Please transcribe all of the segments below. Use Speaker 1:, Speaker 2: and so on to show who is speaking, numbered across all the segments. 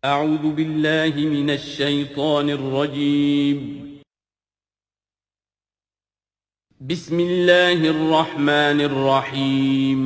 Speaker 1: اعوذ باللہ من الشیطان الرجیم بسم اللہ الرحمن الرحیم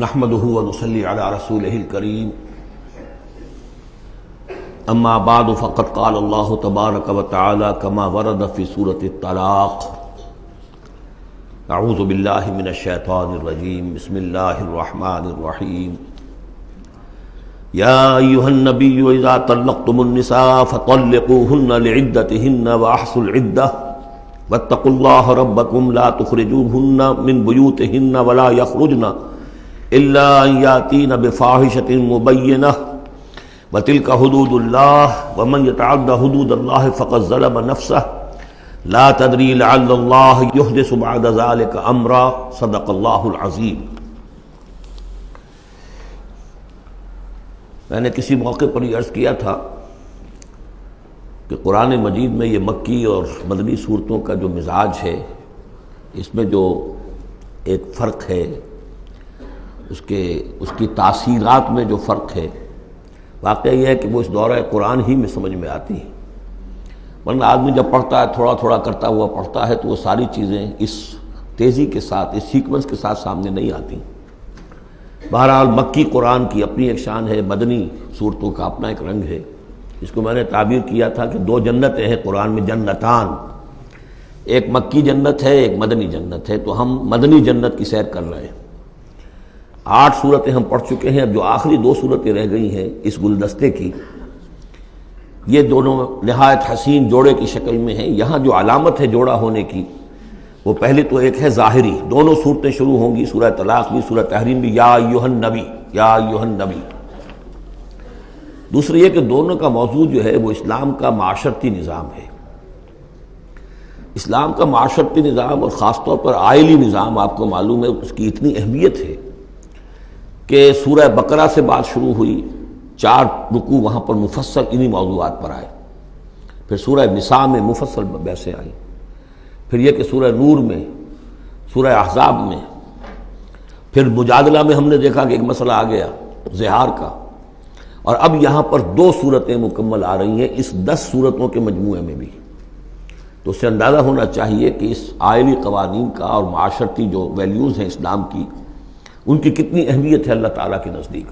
Speaker 2: نحمده ونصلي على رسوله الكريم اما بعد فقد قال الله تبارك وتعالى كما ورد في سورة الطلاق اعوذ بالله من الشيطان الرجيم بسم الله الرحمن الرحيم يا ايها النبي اذا طلقتم النساء فطلقوهن لعدتهن واحصوا العدة واتقوا الله ربكم لا تخرجوهن من بيوتهن ولا يخرجن الا ان یاتین بفاحشۃ مبینہ وتلک حدود اللہ ومن یتعد حدود اللہ فقد ظلم نفسہ لا تدری لعل اللہ یحدث بعد ذلک امرا صدق اللہ العظیم۔ میں نے کسی موقع پر یہ عرض کیا تھا کہ قرآن مجید میں یہ مکی اور مدنی صورتوں کا جو مزاج ہے، اس میں جو ایک فرق ہے، اس کی تاثیرات میں جو فرق ہے، واقعہ یہ ہے کہ وہ اس دورہ قرآن ہی میں سمجھ میں آتی ہیں، ورنہ آدمی جب پڑھتا ہے تھوڑا تھوڑا کرتا ہوا پڑھتا ہے تو وہ ساری چیزیں اس تیزی کے ساتھ، اس سیکوینس کے ساتھ سامنے نہیں آتی۔ بہرحال مکی قرآن کی اپنی ایک شان ہے، مدنی صورتوں کا اپنا ایک رنگ ہے۔ اس کو میں نے تعبیر کیا تھا کہ دو جنتیں ہیں قرآن میں، جنتان، ایک مکی جنت ہے، ایک مدنی جنت ہے، تو ہم مدنی جنت کی سیر کر رہے ہیں۔ 8 صورتیں ہم پڑھ چکے ہیں، اب جو آخری 2 صورتیں رہ گئی ہیں اس گلدستے کی، یہ دونوں نہایت حسین جوڑے کی شکل میں ہیں۔ یہاں جو علامت ہے جوڑا ہونے کی، وہ پہلے تو ایک ہے ظاہری، دونوں صورتیں شروع ہوں گی، سورہ طلاق بھی، سورہ تحریم بھی، یا ایھا النبی، یا ایھا النبی۔ دوسری یہ کہ دونوں کا موضوع جو ہے وہ اسلام کا معاشرتی نظام ہے۔ اسلام کا معاشرتی نظام اور خاص طور پر آئلی نظام، آپ کو معلوم ہے اس کی اتنی اہمیت ہے کہ سورہ بقرہ سے بات شروع ہوئی، 4 رکوع وہاں پر مفصل انہی موضوعات پر آئے، پھر سورہ نساء میں مفصل بحثیں آئیں، پھر یہ کہ سورہ نور میں، سورہ احزاب میں، پھر مجادلہ میں ہم نے دیکھا کہ ایک مسئلہ آ گیا زہار کا، اور اب یہاں پر 2 صورتیں مکمل آ رہی ہیں اس 10 صورتوں کے مجموعے میں بھی۔ تو اس سے اندازہ ہونا چاہیے کہ اس آئلی قوانین کا اور معاشرتی جو ویلیوز ہیں اسلام کی، ان کی کتنی اہمیت ہے اللہ تعالیٰ کے نزدیک۔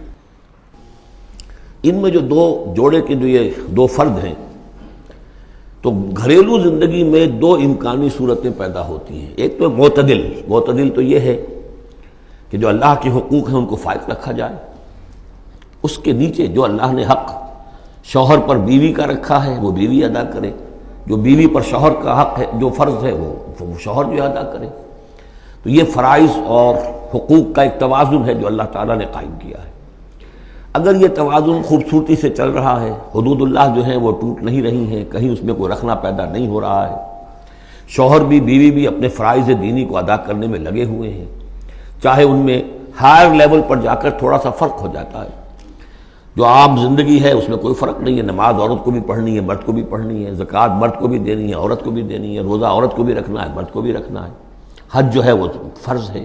Speaker 2: ان میں جو 2 جوڑے کے جو یہ 2 فرد ہیں، تو گھریلو زندگی میں 2 امکانی صورتیں پیدا ہوتی ہیں۔ ایک تو معتدل تو یہ ہے کہ جو اللہ کے حقوق ہیں ان کو فائق رکھا جائے، اس کے نیچے جو اللہ نے حق شوہر پر بیوی کا رکھا ہے وہ بیوی ادا کرے، جو بیوی پر شوہر کا حق ہے، جو فرض ہے وہ شوہر جو ادا کرے۔ تو یہ فرائض اور حقوق کا ایک توازن ہے جو اللہ تعالیٰ نے قائم کیا ہے۔ اگر یہ توازن خوبصورتی سے چل رہا ہے، حدود اللہ جو ہیں وہ ٹوٹ نہیں رہی ہیں، کہیں اس میں کوئی رخنا پیدا نہیں ہو رہا ہے، شوہر بھی بیوی بھی اپنے فرائض دینی کو ادا کرنے میں لگے ہوئے ہیں، چاہے ان میں ہائر لیول پر جا کر تھوڑا سا فرق ہو جاتا ہے، جو عام زندگی ہے اس میں کوئی فرق نہیں ہے، نماز عورت کو بھی پڑھنی ہے، مرد کو بھی پڑھنی ہے، زکوٰۃ مرد کو بھی دینی ہے، عورت کو بھی دینی ہے، روزہ عورت کو بھی رکھنا ہے، مرد کو بھی رکھنا ہے، حج جو ہے وہ فرض ہے۔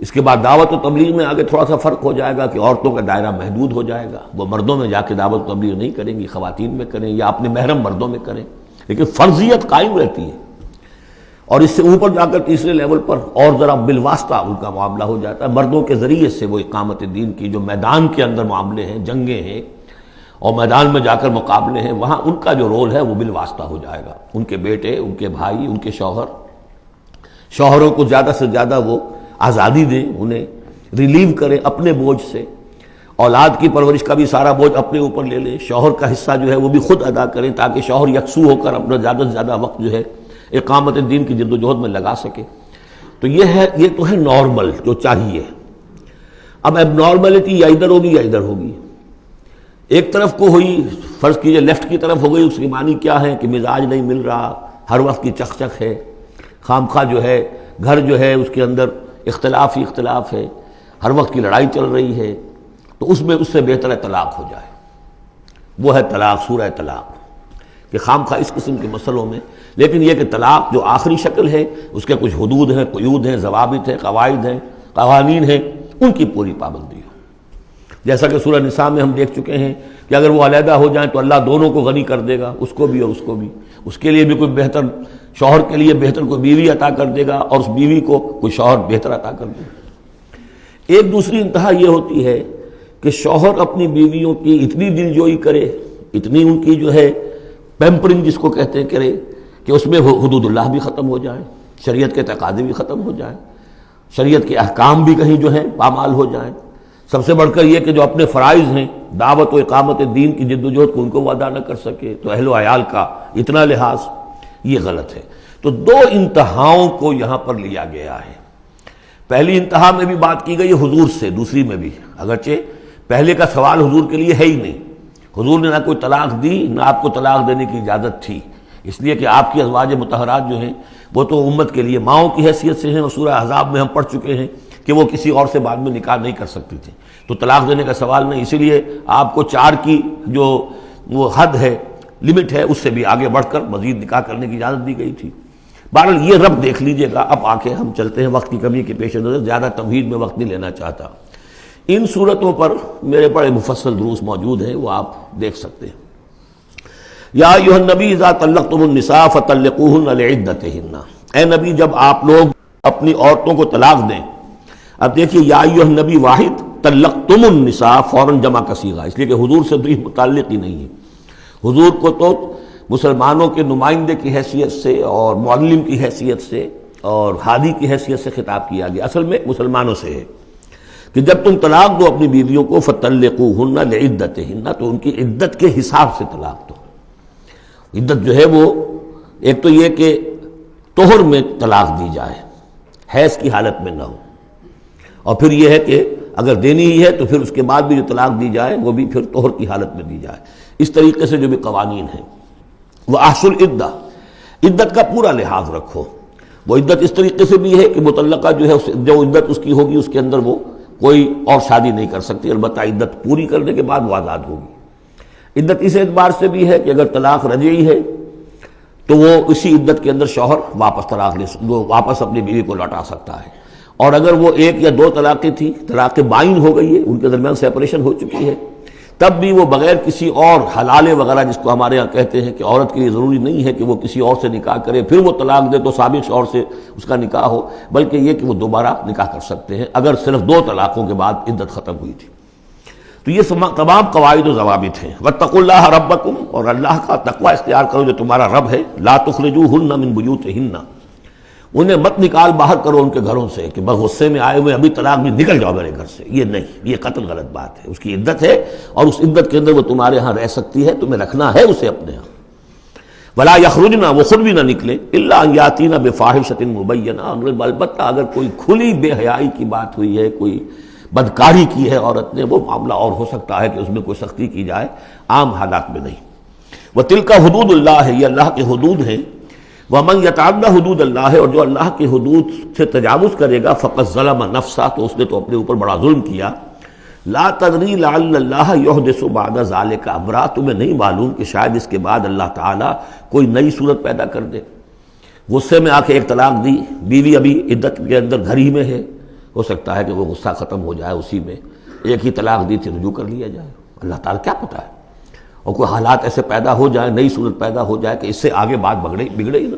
Speaker 2: اس کے بعد دعوت و تبلیغ میں آگے تھوڑا سا فرق ہو جائے گا کہ عورتوں کا دائرہ محدود ہو جائے گا، وہ مردوں میں جا کے دعوت و تبلیغ نہیں کریں گی، خواتین میں کریں یا اپنے محرم مردوں میں کریں، لیکن فرضیت قائم رہتی ہے۔ اور اس سے اوپر جا کر تیسرے لیول پر اور ذرا بالواسطہ ان کا معاملہ ہو جاتا ہے، مردوں کے ذریعے سے وہ اقامت دین کی جو میدان کے اندر معاملے ہیں، جنگیں ہیں اور میدان میں جا کر مقابلے ہیں، وہاں ان کا جو رول ہے وہ بالواسطہ ہو جائے گا۔ ان کے بیٹے، ان کے بھائی، ان کے شوہروں کو زیادہ سے زیادہ وہ آزادی دیں، انہیں ریلیو کریں اپنے بوجھ سے، اولاد کی پرورش کا بھی سارا بوجھ اپنے اوپر لے لیں، شوہر کا حصہ جو ہے وہ بھی خود ادا کریں تاکہ شوہر یکسو ہو کر اپنا زیادہ سے زیادہ وقت جو ہے اقامت دین کی جد و جہد میں لگا سکے۔ تو یہ تو ہے نارمل جو چاہیے۔ اب اب نارملٹی یا ادھر ہوگی یا ادھر ہوگی، ایک طرف کو ہوئی فرض کیجئے لیفٹ کی طرف ہو گئی، اس کی معنی کیا ہے کہ مزاج نہیں مل رہا، ہر وقت کی چک چک ہے، خام خواہ جو ہے گھر جو ہے اس کے اندر اختلاف ہی اختلاف ہے، ہر وقت کی لڑائی چل رہی ہے، تو اس سے بہتر ہے طلاق ہو جائے۔ وہ ہے طلاق، سورہ طلاق، کہ خام خواہ اس قسم کے مسئلوں میں، لیکن یہ کہ طلاق جو آخری شکل ہے اس کے کچھ حدود ہیں، قیود ہیں، ضوابط ہیں، قواعد ہیں، قوانین ہیں، ان کی پوری پابندی ہو۔ جیسا کہ سورہ نساء میں ہم دیکھ چکے ہیں کہ اگر وہ علیحدہ ہو جائیں تو اللہ دونوں کو غنی کر دے گا، اس کو بھی اور اس کو بھی، اس کے لیے بھی کوئی بہتر، شوہر کے لیے بہتر کوئی بیوی عطا کر دے گا اور اس بیوی کو کوئی شوہر بہتر عطا کر دے گا۔ ایک دوسری انتہا یہ ہوتی ہے کہ شوہر اپنی بیویوں کی اتنی دلجوئی کرے، اتنی ان کی جو ہے پیمپرنگ جس کو کہتے ہیں کرے، کہ اس میں حدود اللہ بھی ختم ہو جائیں، شریعت کے تقاضے بھی ختم ہو جائیں، شریعت کے احکام بھی کہیں جو ہیں پامال ہو جائیں۔ سب سے بڑھ کر یہ کہ جو اپنے فرائض ہیں، دعوت و اقامت دین کی جد و جہد کو ان کو ادا نہ کر سکے، تو اہل و عیال کا اتنا لحاظ، یہ غلط ہے۔ تو دو انتہاؤں کو یہاں پر لیا گیا ہے۔ پہلی انتہا میں بھی بات کی گئی حضور سے، دوسری میں بھی، اگرچہ پہلے کا سوال حضور کے لیے ہے ہی نہیں، حضور نے نہ کوئی طلاق دی، نہ آپ کو طلاق دینے کی اجازت تھی، اس لیے کہ آپ کی ازواج مطہرات جو ہیں وہ تو امت کے لیے ماؤں کی حیثیت سے ہیں، اور سورہ احزاب میں ہم پڑھ چکے ہیں کہ وہ کسی اور سے بعد میں نکاح نہیں کر سکتی تھی، تو طلاق دینے کا سوال نہیں، اسی لیے آپ کو 4 کی جو وہ حد ہے، لمٹ ہے، اس سے بھی آگے بڑھ کر مزید نکاح کرنے کی اجازت دی گئی تھی۔ بہرحال یہ رب دیکھ لیجئے گا۔ اب آکے ہم چلتے ہیں، وقت کی کمی کے پیش نظر زیادہ تمہید میں وقت نہیں لینا چاہتا۔ ان صورتوں پر میرے بڑے مفصل دروس موجود ہیں، وہ آپ دیکھ سکتے ہیں۔ یا ایھا النبی اذا طلقتم النساء فطلقوہن لعدتہن، اے نبی جب آپ لوگ اپنی عورتوں کو طلاق دیں۔ اب دیکھیے یا ایھا النبی واحد، طلقتم النساء فوراً جمع کا صیغہ، اس لیے کہ حضور سے تو متعلق ہی نہیں ہے۔ حضور کو تو مسلمانوں کے نمائندے کی حیثیت سے اور معلم کی حیثیت سے اور ہادی کی حیثیت سے خطاب کیا گیا، اصل میں مسلمانوں سے ہے کہ جب تم طلاق دو اپنی بیویوں کو فطلقوہن لعدتہن، تو ان کی عدت کے حساب سے طلاق دو۔ عدت جو ہے وہ ایک تو یہ کہ طہر میں طلاق دی جائے، حیض کی حالت میں نہ ہو، اور پھر یہ ہے کہ اگر دینی ہی ہے تو پھر اس کے بعد بھی جو طلاق دی جائے وہ بھی پھر طہر کی حالت میں دی جائے۔ اس طریقے سے جو بھی قوانین ہیں، وَأَحْصُوا الْعِدَّةَ، عدت کا پورا لحاظ رکھو۔ وہ عدت اس طریقے سے بھی ہے کہ مطلقہ جو ہے جو عدت اس کی ہوگی اس کے اندر وہ کوئی اور شادی نہیں کر سکتی، البتہ عدت پوری کرنے کے بعد وہ آزاد ہوگی۔ عدت اس اعتبار سے بھی ہے کہ اگر طلاق رجعی ہے تو وہ اسی عدت کے اندر شوہر واپس اپنی بیوی کو لوٹا سکتا ہے، اور اگر وہ 1 یا 2 طلاقیں تھیں، طلاق بائن ہو گئی ہے، ان کے درمیان سیپریشن ہو چکی ہے، تب بھی وہ بغیر کسی اور حلالے وغیرہ جس کو ہمارے ہاں کہتے ہیں کہ عورت کے لیے ضروری نہیں ہے کہ وہ کسی اور سے نکاح کرے پھر وہ طلاق دے تو سابق شوہر سے اس کا نکاح ہو، بلکہ یہ کہ وہ دوبارہ نکاح کر سکتے ہیں اگر صرف 2 طلاقوں کے بعد عدت ختم ہوئی تھی۔ تو یہ تمام قواعد و ضوابط ہیں۔ واتقوا اللہ ربکم، اور اللہ کا تقوی اختیار کرو جو تمہارا رب ہے۔ لا تخرجوہن من بیوتہن، انہیں مت نکال باہر کرو ان کے گھروں سے کہ بس غصے میں آئے ہوئے ابھی طلاق بھی نکل جاؤ میرے گھر سے، یہ نہیں، یہ قطعاً غلط بات ہے۔ اس کی عدت ہے اور اس عدت کے اندر وہ تمہارے ہاں رہ سکتی ہے، تمہیں رکھنا ہے اسے اپنے ہاں۔ ولا یخرجن، وہ خود بھی نہ نکلے، الا ان یاتین بفاحشۃ مبینہ، البتہ اگر کوئی کھلی بے حیائی کی بات ہوئی ہے، کوئی بدکاری کی ہے عورت نے، وہ معاملہ اور ہو سکتا ہے کہ اس میں کوئی سختی کی جائے، عام حالات میں نہیں۔ وتلک حدود اللہ، یہ اللہ کے حدود ہیں۔ ومن یتعد حدود اللہ، اور جو اللہ کی حدود سے تجاوز کرے گا، فقط ظلم نفسہ، تو اس نے تو اپنے اوپر بڑا ظلم کیا۔ لا تدری لعل اللہ یحدث بعد ذلک امرا، تمہیں نہیں معلوم کہ شاید اس کے بعد اللہ تعالیٰ کوئی نئی صورت پیدا کر دے۔ غصے میں آ کے 1 طلاق دی، بیوی ابھی عدت کے اندر گھر ہی میں ہے، ہو سکتا ہے کہ وہ غصہ ختم ہو جائے، اسی میں 1 ہی طلاق دی تھی رجوع کر لیا جائے، اللہ تعالیٰ کیا پتہ ہے، اور کوئی حالات ایسے پیدا ہو جائیں، نئی صورت پیدا ہو جائے کہ اس سے آگے بات بگڑے ہی نہ۔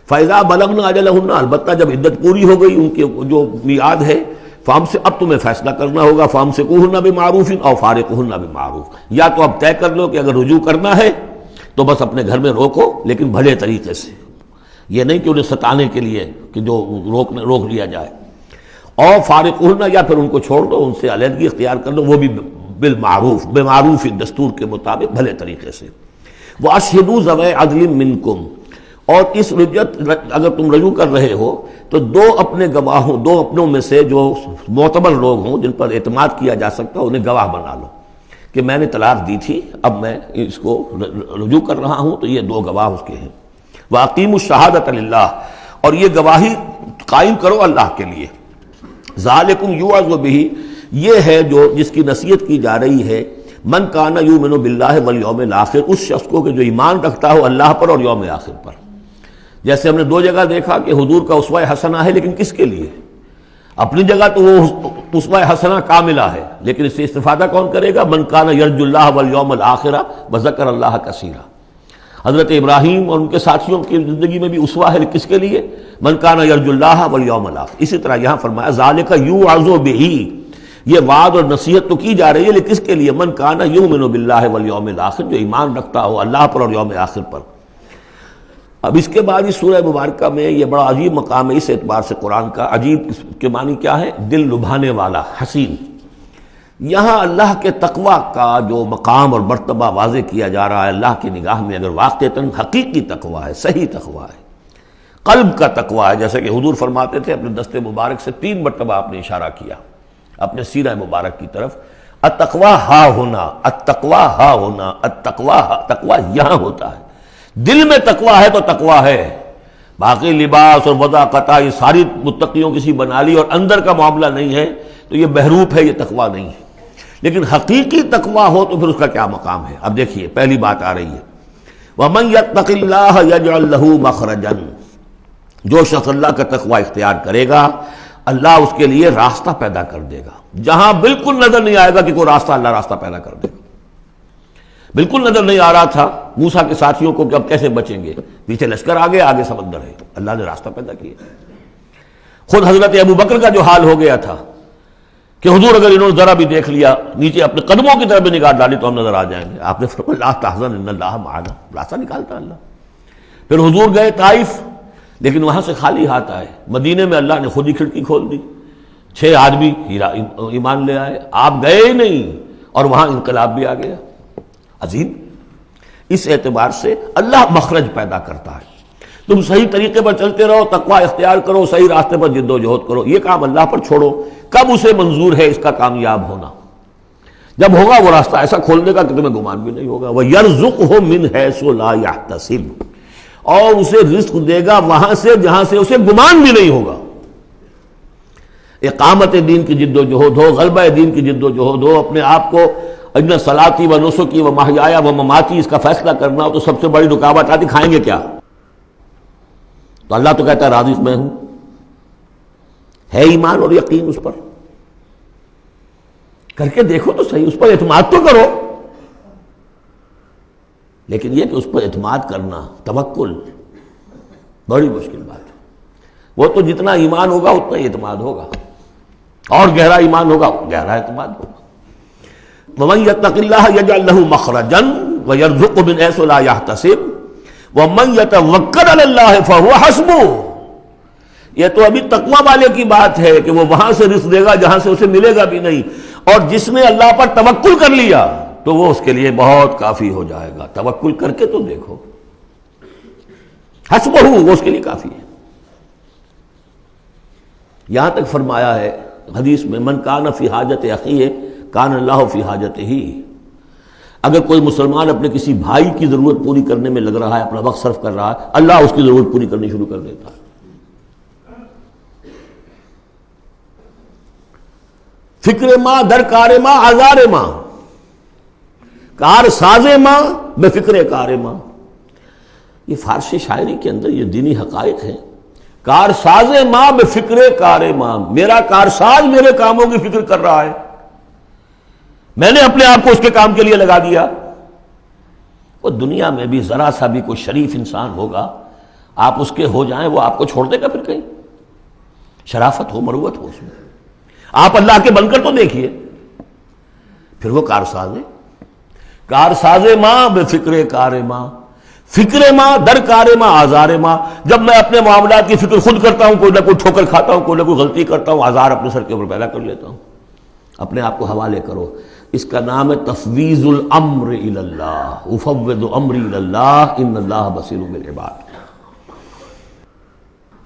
Speaker 2: فَإِذَا بَلَغْنَ أَجَلَهُنَّ، البتہ جب عدت پوری ہو گئی ان کی جو میعاد ہے، اب تمہیں فیصلہ کرنا ہوگا، فَأَمْسِكُوهُنَّ بِمَعْرُوفٍ أَوْ فَارِقُوهُنَّ بِمَعْرُوفٍ، یا تو اب طے کر لو کہ اگر رجوع کرنا ہے تو بس اپنے گھر میں روکو، لیکن بھلے طریقے سے، یہ نہیں کہ انہیں ستانے کے لیے کہ جو روک لیا جائے، اور فارقوہن، یا پھر ان کو چھوڑ دو، ان سے علیحدگی اختیار کر دو، وہ بھی بالمعروف، بمعروف دستور کے مطابق بھلے طریقے سے۔ وَأَشْهِدُوا ذَوَيْ عَدْلٍ مِّنْكُمْ، اور اس رجعت اگر تم رجوع کر رہے ہو تو 2 اپنے گواہوں، 2 اپنوں میں سے جو معتبر لوگ ہوں، جن پر اعتماد کیا جا سکتا ہے، انہیں گواہ بنا لو کہ میں نے طلاق دی تھی، اب میں اس کو رجوع کر رہا ہوں، تو یہ دو گواہ اس کے ہیں۔ وَأَقِیمُوا الشَّهَادَةَ لِلَّهِ، اور یہ گواہی قائم کرو اللہ کے لیے۔ ذَلِكُمْ يُوعَظُ بِهِ، یہ ہے جو جس کی نصیحت کی جا رہی ہے، من کان یؤمن باللہ والیوم الآخر، اس شخص کو کہ جو ایمان رکھتا ہو اللہ پر اور یوم آخر پر۔ جیسے ہم نے دو جگہ دیکھا کہ حضور کا اسوہ حسنہ ہے، لیکن کس کے لیے؟ اپنی جگہ تو وہ اسوہ حسنہ کاملہ ہے، لیکن اس سے استفادہ کون کرے گا؟ من کان یرجو اللہ والیوم الآخر وذکر اللہ کثیرا۔ حضرت ابراہیم اور ان کے ساتھیوں کی زندگی میں بھی اسوہ ہے، کس کے لیے؟ من کان یرجو اللہ والیوم الآخر۔ اسی طرح یہاں فرمایا ذالک یوعظ بہ، یہ وعد اور نصیحت تو کی جا رہی ہے، لیکن کس کے لیے؟ من کان یؤمن باللہ والیوم الآخر، جو ایمان رکھتا ہو اللہ پر اور یوم آخر پر۔ اب اس کے بعد اس سورہ مبارکہ میں یہ بڑا عجیب مقام ہے اس اعتبار سے قرآن کا۔ عجیب کے معنی کیا ہے؟ دل لبھانے والا، حسین۔ یہاں اللہ کے تقوی کا جو مقام اور مرتبہ واضح کیا جا رہا ہے اللہ کی نگاہ میں، اگر واقعتاً حقیقی تقوی ہے، صحیح تقوی ہے، قلب کا تقوی ہے، جیسے کہ حضور فرماتے تھے اپنے دست مبارک سے 3 مرتبہ آپ نے اشارہ کیا اپنے سیرہ مبارک کی طرف، التقوی ہا ہونا، التقوی ہا ہونا، التقوی ہا، تقوی یہاں ہوتا ہے۔ دل میں تقوی ہے تو تقوی ہے، باقی لباس اور وضاقتہ یہ ساری متقیوں کسی بنا لی اور اندر کا معاملہ نہیں ہے تو یہ بہروپ ہے، یہ تقوی نہیں ہے۔ لیکن حقیقی تقوی ہو تو پھر اس کا کیا مقام ہے؟ اب دیکھیے پہلی بات آ رہی ہے، وَمَن يَتَّقِ اللَّهَ يَجْعَلْ لَهُ مَخْرَجًا، جو شخص اللہ کا تقوی اختیار کرے گا اللہ اس کے لیے راستہ پیدا کر دے گا، جہاں بالکل نظر نہیں آئے گا کہ کوئی راستہ، اللہ راستہ پیدا کر دے گا۔ بالکل نظر نہیں آ رہا تھا موسیٰ کے ساتھیوں کو کہ اب کیسے بچیں گے، پیچھے لشکر آگے، آگے سمندر ہے، اللہ نے راستہ پیدا کیا۔ خود حضرت ابو بکر کا جو حال ہو گیا تھا کہ حضور اگر انہوں نے ذرا بھی دیکھ لیا، نیچے اپنے قدموں کی طرف بھی نگاہ ڈالی تو ہم نظر آ جائیں گے، آپ نے فرمایا لا تحزن ان اللہ معنا، راستہ نکالتا اللہ۔ پھر حضور گئے طائف، لیکن وہاں سے خالی ہاتھ آئے، مدینے میں اللہ نے خود ہی کھڑکی کھول دی، 6 آدمی ایمان لے آئے، آپ گئے ہی نہیں اور وہاں انقلاب بھی آ گیا۔ عظیم، اس اعتبار سے اللہ مخرج پیدا کرتا ہے۔ تم صحیح طریقے پر چلتے رہو، تقوی اختیار کرو، صحیح راستے پر جد و جہد کرو، یہ کام اللہ پر چھوڑو، کب اسے منظور ہے اس کا کامیاب ہونا؟ جب ہوگا وہ راستہ ایسا کھول دے گا کہ تمہیں گمان بھی نہیں ہوگا۔ وَيَرْزُقْهُ مِنْ حَيْثُ لَا يَحْتَسِبُ، اور اسے رزق دے گا وہاں سے جہاں سے اسے گمان بھی نہیں ہوگا۔ اقامت دین کی جد و جہد ہو، غلبہ دین کی جد و جہد ہو، اپنے آپ کو اجن صلاتی و نسکی و محیایا و مماتی اس کا فیصلہ کرنا ہو، تو سب سے بڑی رکاوٹ آتی کھائیں گے کیا؟ تو اللہ تو کہتا ہے راضی میں ہوں، ہے ایمان اور یقین اس پر، کر کے دیکھو تو صحیح، اس پر اعتماد تو کرو۔ لیکن یہ کہ اس پر اعتماد کرنا، توکل، بڑی مشکل بات ہے۔ وہ تو جتنا ایمان ہوگا اتنا ہی اعتماد ہوگا، اور گہرا ایمان ہوگا گہرا اعتماد ہوگا۔ وَمَن يَتَّقِ اللَّهَ يَجْعَلْ لَهُ مَخْرَجًا وَيَرْزُقْهُ مِنْ حَيْثُ لَا يَحْتَسِبُ وَمَن يَتَوَکَّلْ عَلَى اللَّهِ فَهُوَ حَسْبُهُ، یہ تو ابھی تقوی والے کی بات ہے کہ وہ وہاں سے رزق دے گا جہاں سے اسے ملے گا بھی نہیں، اور جس نے اللہ پر توکل کر لیا تو وہ اس کے لیے بہت کافی ہو جائے گا۔ توکل کر کے تو دیکھو، حسبہ، وہ اس کے لیے کافی ہے۔ یہاں تک فرمایا ہے حدیث میں، من کان فی حاجت اخیہ کان اللہ فی حاجتہ، اگر کوئی مسلمان اپنے کسی بھائی کی ضرورت پوری کرنے میں لگ رہا ہے، اپنا وقت صرف کر رہا ہے، اللہ اس کی ضرورت پوری کرنی شروع کر دیتا ہے۔ فکر ماں در کار ماں آزار ماں، کار ساز ماں بے فکر کار ماں، یہ فارسی شاعری کے اندر یہ دینی حقائق ہیں۔ کار ساز ماں بے فکر کار ماں، میرا کارساز میرے کاموں کی فکر کر رہا ہے، میں نے اپنے آپ کو اس کے کام کے لیے لگا دیا۔ وہ دنیا میں بھی ذرا سا بھی کوئی شریف انسان ہوگا، آپ اس کے ہو جائیں وہ آپ کو چھوڑ دے گا پھر کہیں؟ شرافت ہو، مروت ہو اس میں، آپ اللہ کے بن کر تو دیکھیے، پھر وہ کارساز ہے۔ کارساز ماں بے فکر کار ماں، فکر ماں در کار ماں آزار ماں، جب میں اپنے معاملات کی فکر خود کرتا ہوں، کوئی نہ کوئی ٹھوکر کھاتا ہوں، کوئی نہ کوئی غلطی کرتا ہوں، آزار اپنے سر کے اوپر پیدا کر لیتا ہوں۔ اپنے آپ کو حوالے کرو، اس کا نام ہے تفویض الامر الی اللہ، افوض امری الی اللہ ان اللہ بصیر بالعباد۔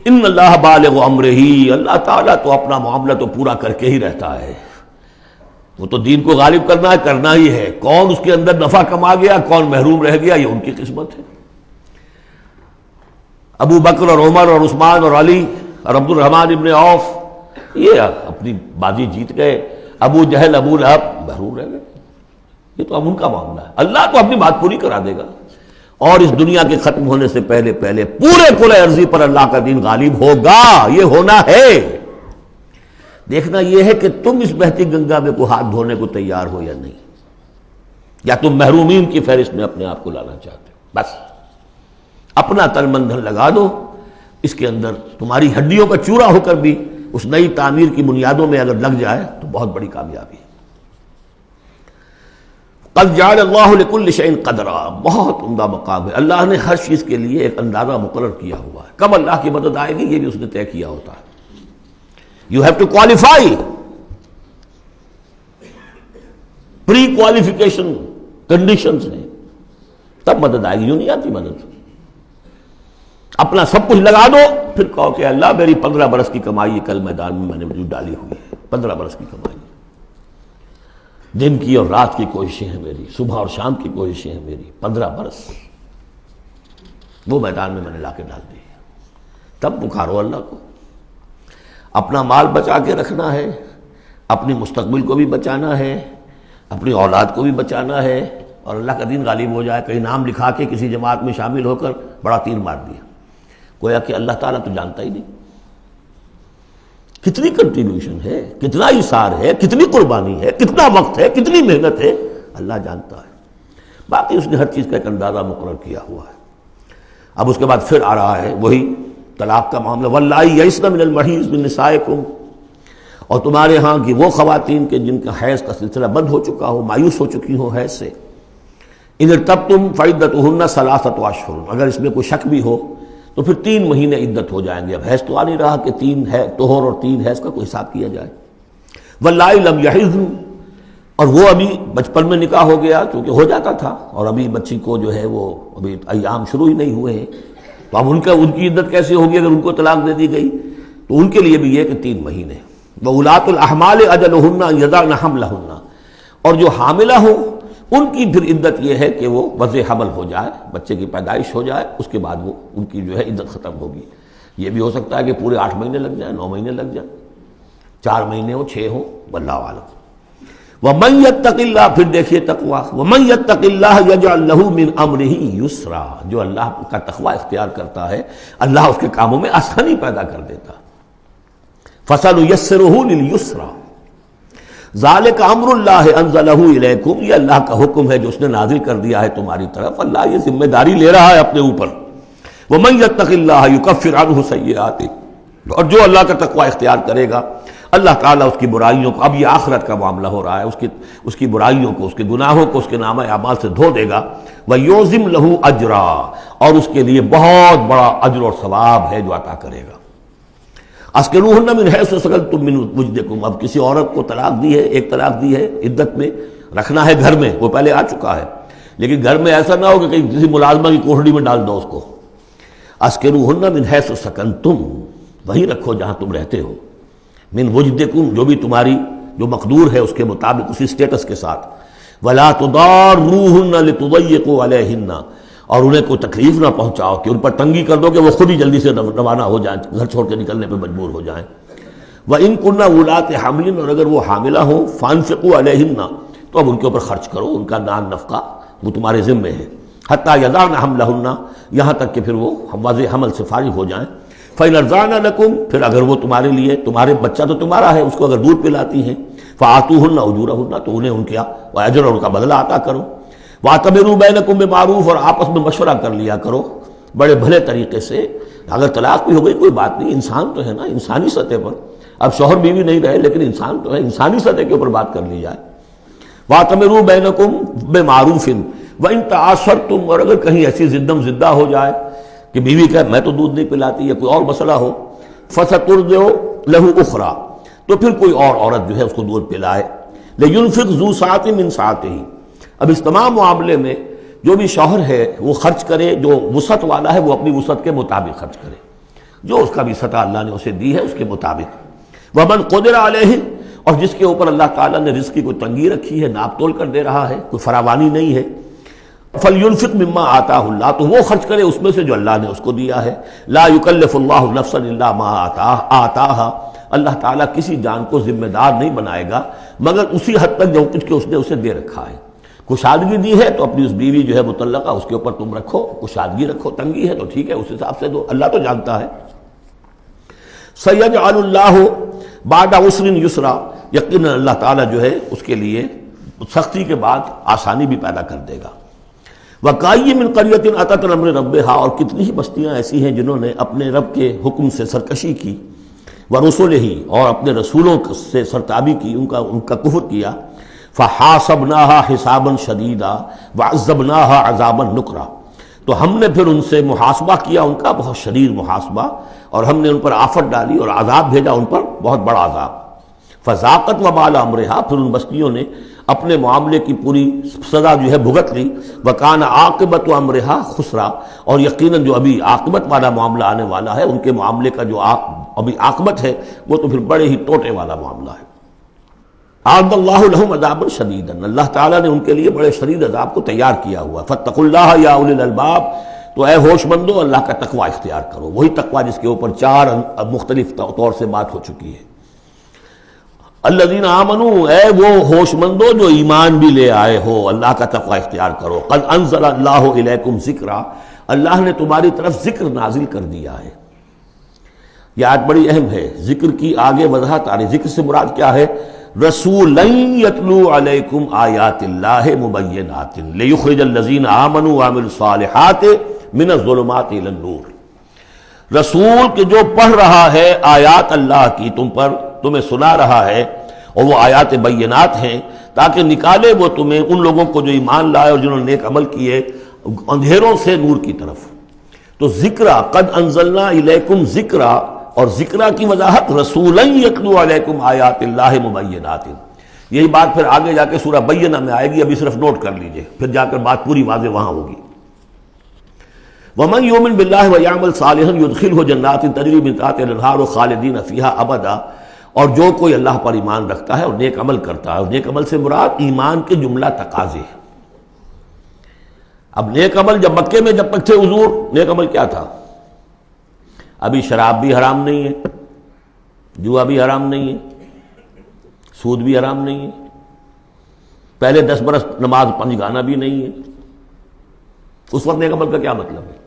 Speaker 2: ان اللہ بالغ امرہ، اللہ تعالیٰ تو اپنا معاملہ تو پورا کر کے ہی رہتا ہے۔ وہ تو دین کو غالب کرنا ہی ہے. کون اس کے اندر نفع کما گیا، کون محروم رہ گیا، یہ ان کی قسمت ہے. ابو بکر اور عمر اور عثمان اور علی اور عبد الرحمن ابن عوف یہ اپنی بازی جیت گئے. ابو جہل ابو لہب محروم رہ گئے. یہ تو اب ان کا معاملہ ہے. اللہ تو اپنی بات پوری کرا دے گا، اور اس دنیا کے ختم ہونے سے پہلے پورے کل ارضی پر اللہ کا دین غالب ہوگا. یہ ہونا ہے. دیکھنا یہ ہے کہ تم اس بہتی گنگا میں کو ہاتھ دھونے کو تیار ہو یا نہیں، یا تم محرومین کی فہرست میں اپنے آپ کو لانا چاہتے ہو. بس اپنا تن من دھن لگا دو اس کے اندر. تمہاری ہڈیوں کا چورا ہو کر بھی اس نئی تعمیر کی بنیادوں میں اگر لگ جائے تو بہت بڑی کامیابی ہے. قد جعل اللہ لکل شیء قدرا، بہت عمدہ مقام ہے. اللہ نے ہر چیز کے لیے ایک اندازہ مقرر کیا ہوا ہے. کب اللہ کی مدد آئے گی یہ بھی اس نے طے کیا ہوتا ہے. You have to qualify. Pre qualification conditions ہیں، تب مدد آئے گی. یوں نہیں آتی مدد. اپنا سب کچھ لگا دو پھر کہو کہ اللہ میری 15 برس کی کمائی کل میدان میں نے وجود ڈالی ہوئی ہے. 15 برس کی کمائی، دن کی اور رات کی کوششیں ہیں میری، صبح اور شام کی کوششیں ہیں میری. 15 برس وہ میدان میں نے لا کے ڈال دی. تب پکارو اللہ کو. اپنا مال بچا کے رکھنا ہے، اپنی مستقبل کو بھی بچانا ہے، اپنی اولاد کو بھی بچانا ہے، اور اللہ کا دین غالب ہو جائے. کہیں نام لکھا کے کسی جماعت میں شامل ہو کر بڑا تیر مار دیا، گویا کہ اللہ تعالیٰ تو جانتا ہی نہیں. کتنی کنٹریبیوشن ہے، کتنا ایثار ہے، کتنی قربانی ہے، کتنا وقت ہے، کتنی محنت ہے، اللہ جانتا ہے. باقی اس نے ہر چیز کا ایک اندازہ مقرر کیا ہوا ہے. اب اس کے بعد پھر آ رہا ہے وہی طلاق کا معاملہ. واللائی یئسن من المحیض من نسائکم، اور تمہارے ہاں کی وہ خواتین کے جن کا حیض کا سلسلہ بند ہو چکا ہو، مایوس ہو چکی ہو حیض سے. ان ارتبتم فعدتہن 3 اشہر، اگر اس میں کوئی شک بھی ہو تو پھر 3 مہینے عدت ہو جائیں گے. اب حیض تو آ نہیں رہا کہ 3 ہے طہر اور 3 حیض کا کوئی حساب کیا جائے. واللائی لم یحضن، اور وہ ابھی بچپن میں نکاح ہو گیا چونکہ ہو جاتا تھا، اور ابھی بچی کو جو ہے وہ ابھی ایام شروع ہی نہیں ہوئے ہیں، تو اب ان کی عدت کیسے ہوگی اگر ان کو طلاق دے دی گئی؟ تو ان کے لیے بھی یہ کہ 3 مہینے. وَأُولَاتُ الْأَحْمَالِ أَجَلُهُنَّ أَن يَضَعْنَ حَمْلَهُنَّ، اور جو حاملہ ہوں ان کی پھر عدت یہ ہے کہ وہ وضع حمل ہو جائے، بچے کی پیدائش ہو جائے، اس کے بعد وہ ان کی جو ہے عدت ختم ہوگی. یہ بھی ہو سکتا ہے کہ پورے 8 مہینے لگ جائیں، 9 مہینے لگ جائیں، 4 مہینے ہو، 6 ہوں، واللہ اعلم. وَمَن يَتَّقِ اللَّهَ، پھر دیکھیے تقویٰ. وَمَن يَتَّقِ اللَّهَ يَجْعَل لَّهُ مِنْ أَمْرِهِ يُسْرًا، جو اللہ کا تقویٰ اختیار کرتا ہے اللہ اس کے کاموں میں آسانی پیدا کر دیتا. فَسَنُيَسِّرُهُ لِلْيُسْرَىٰ، ذالک امر اللہ انزلہ الیکم، یہ اللہ کا حکم ہے جو اس نے نازل کر دیا ہے تمہاری طرف. اللہ یہ ذمہ داری لے رہا ہے اپنے اوپر. ومن یتق اللہ یکفر عنہ سیئاتہ، اور جو اللہ کا تقوی اختیار کرے گا اللہ تعالیٰ اس کی برائیوں کو، اب یہ آخرت کا معاملہ ہو رہا ہے، اس کی برائیوں کو، اس کے گناہوں کو اس کے نامہ اعمال سے دھو دے گا. ویعظم لہ اجرا، اور اس کے لیے بہت بڑا اجر اور ثواب ہے جو عطا کرے گا. اسکنوہن من حیث سکنتم من وجدکم، اب کسی عورت کو طلاق دی ہے، ایک طلاق دی ہے، عدت میں رکھنا ہے گھر میں، وہ پہلے آ چکا ہے، لیکن گھر میں ایسا نہ ہو کہ کہیں کسی ملازمہ کی کوٹڑی میں ڈال دو اس کو. اسکنوہن من حیث سکنتم، وہیں رکھو جہاں تم رہتے ہو. من وجدکم، جو بھی تمہاری جو مقدور ہے اس کے مطابق، اسی سٹیٹس کے ساتھ. ولا تضاروہن لتضیقوا علیہن، اور انہیں کوئی تکلیف نہ پہنچاؤ کہ ان پر تنگی کر دو کہ وہ خود ہی جلدی سے روانہ ہو جائیں، گھر چھوڑ کے نکلنے پہ مجبور ہو جائیں. وَإِن كُنَّ أُولَاتِ حَمْلٍ، اور اگر وہ حاملہ ہوں، فَأَنفِقُوا عَلَيْهِنَّ، تو اب ان کے اوپر خرچ کرو، ان کا نان نفقہ وہ تمہارے ذمے ہے. حَتَّى يَضَعْنَ حَمْلَهُنَّ، یہاں تک کہ پھر وہ واضح حمل سے فارغ ہو جائیں. فَإِنْ أَرْضَعْنَ لَكُمْ، پھر اگر وہ تمہارے لیے، تمہارے بچہ تو تمہارا ہے، اس کو اگر دودھ پلاتی ہیں، فَآتُوهُنَّ أُجُورَهُنَّ، تو انہیں ان کا اجر اور ان کا بدلہ عطا کرو. وَاعْتَمِرُوا بَيْنَكُمْ بِمَعْرُوفٍ، اور آپس میں مشورہ کر لیا کرو بڑے بھلے طریقے سے. اگر طلاق بھی ہو گئی کوئی بات نہیں، انسان تو ہے نا، انسانی سطح پر، اب شوہر بیوی نہیں رہے لیکن انسان تو ہے، انسانی سطح کے اوپر بات کر لی جائے. وَاعْتَمِرُوا بَيْنَكُمْ بِمَعْرُوفٍ وَإِن تَعَاثَرْتُمْ، اور اگر کہیں ایسی زدم زدہ ہو جائے کہ بیوی کہ میں تو دودھ نہیں پلاتی یا کوئی اور مسئلہ ہو، فَسَتُرْضِعُ لَهُ أُخْرَىٰ، تو پھر کوئی اور عورت جو ہے اس کو دودھ پلائے. لِيُنْفِقْ ذُو سَعَةٍ مِّن سَعَتِهِ، اب اس تمام معاملے میں جو بھی شوہر ہے وہ خرچ کرے، جو وسعت والا ہے وہ اپنی وسعت کے مطابق خرچ کرے، جو اس کا بھی سطح اللہ نے اسے دی ہے اس کے مطابق. وَمَنْ قُدِرَ عَلَيْهِ، اور جس کے اوپر اللہ تعالیٰ نے رزق کی کوئی تنگی رکھی ہے، ناپ تول کر دے رہا ہے، کوئی فراوانی نہیں ہے، فَلْيُنْفِقْ مِمَّا آتَاهُ اللَّهُ، تو وہ خرچ کرے اس میں سے جو اللہ نے اس کو دیا ہے۔ لا يُكَلِّفُ اللَّهُ نَفْسًا إِلَّا مَا آتَاهَا، اللہ تعالیٰ کسی جان کو ذمہ دار نہیں بنائے گا مگر اسی حد تک جو کچھ کہ اس نے اسے دے رکھا ہے۔ کشادگی دی ہے تو اپنی اس بیوی جو ہے مطلقہ، اس کے اوپر تم رکھو، کشادگی رکھو، تنگی ہے تو ٹھیک ہے اس حساب سے دو، اللہ تو جانتا ہے۔ سَيَجْعَلُ اللَّهُ بَعْدَ عُسْرٍ يُسْرًا، یقیناً اللہ تعالیٰ جو ہے اس کے لیے سختی کے بعد آسانی بھی پیدا کر دے گا۔ وَكَأَيٍّ مِّن قَرْيَةٍ أَتَتْ عَنْ أَمْرِ رَبِّهَا، اور کتنی ہی بستیاں ایسی ہیں جنہوں نے اپنے رب کے حکم سے سرکشی کی، وَرُسُلِهِ، اور اپنے رسولوں سے سرتابی کی، ان کا کفر کیا، فَحَاسَبْنَاهَا حِسَابًا شَدِيدًا وَعَذَّبْنَاهَا عَذَابًا نُكْرًا، تو ہم نے پھر ان سے محاسبہ کیا، ان کا بہت شدید محاسبہ، اور ہم نے ان پر آفت ڈالی اور عذاب بھیجا ان پر، بہت بڑا عذاب۔ فَذَاقَتْ وَبَالَ أَمْرِهَا، پھر ان بستیوں نے اپنے معاملے کی پوری سزا جو ہے بھگت لی۔ وَكَانَ عَاقِبَةُ أَمْرِهَا خُسْرًا، اور یقیناً جو ابھی عاقبت والا معاملہ آنے والا ہے، ان کے معاملے کا جو ابھی عاقبت ہے وہ تو پھر بڑے ہی ٹوٹے والا معاملہ ہے۔ أَعَدَّ اللَّهُ لَهُمْ عَذَابًا شَدِيدًا، اللہ تعالیٰ نے ان کے لیے بڑے شدید عذاب کو تیار کیا ہوا۔ فَاتَّقُوا اللَّهَ يَا أُولِي الْأَلْبَابِ، تو اے ہوش مندو اللہ کا تقوی اختیار کرو، وہی تقوی جس کے اوپر 4 مختلف طور سے بات ہو چکی ہے۔ الذین آمنوا، اے وہ ہوش مندو جو ایمان بھی لے آئے ہو، اللہ کا تقوی اختیار کرو۔ قد انزل اللہ الیکم ذکرا، اللہ نے تمہاری طرف ذکر نازل کر دیا ہے۔ یہ آیت بڑی اہم ہے، ذکر کی آگے وضاحت آ رہی۔ ذکر سے مراد کیا ہے؟ رسولا یتلو علیکم آیات اللہ مبینات لیخرج الذین آمنوا وعملوا الصالحات من الظلمات الی النور، رسول کہ جو پڑھ رہا ہے آیات اللہ کی تم پر، تمہیں سنا رہا ہے، اور وہ آیات بینات ہیں تاکہ نکالے وہ تمہیں، ان لوگوں کو جو ایمان لائے اور جنہوں نے نیک عمل کیے، اندھیروں سے نور کی طرف۔ تو ذکرہ، قد انزلنا الیکم ذکرہ، اور ذکرہ کی وضاحت رسولا یتلو علیکم آیات اللہ مبینات، یہی بات پھر آگے جا کے سورہ بینہ میں آئے گی، ابھی صرف نوٹ کر لیجئے، پھر جا کر بات پوری واضح وہاں ہوگی۔ وَمَن يُؤْمِن بِاللَّهِ وَيَعْمَلْ صَالِحًا يُدْخِلْهُ جَنَّاتٍ تَجْرِي مِن تَحْتِهَا الْأَنْهَارُ خَالِدِينَ فِيهَا أَبَدًا، اور جو کوئی اللہ پر ایمان رکھتا ہے اور نیک عمل کرتا ہے، اور نیک عمل سے مراد ایمان کے جملہ تقاضے ہیں۔ اب نیک عمل جب مکے میں جب تک تھے حضور، نیک عمل کیا تھا؟ ابھی شراب بھی حرام نہیں ہے، جوا بھی حرام نہیں ہے، سود بھی حرام نہیں ہے، پہلے 10 برس نماز 5 گانا بھی نہیں ہے۔ اس وقت نیک عمل کا کیا مطلب ہے؟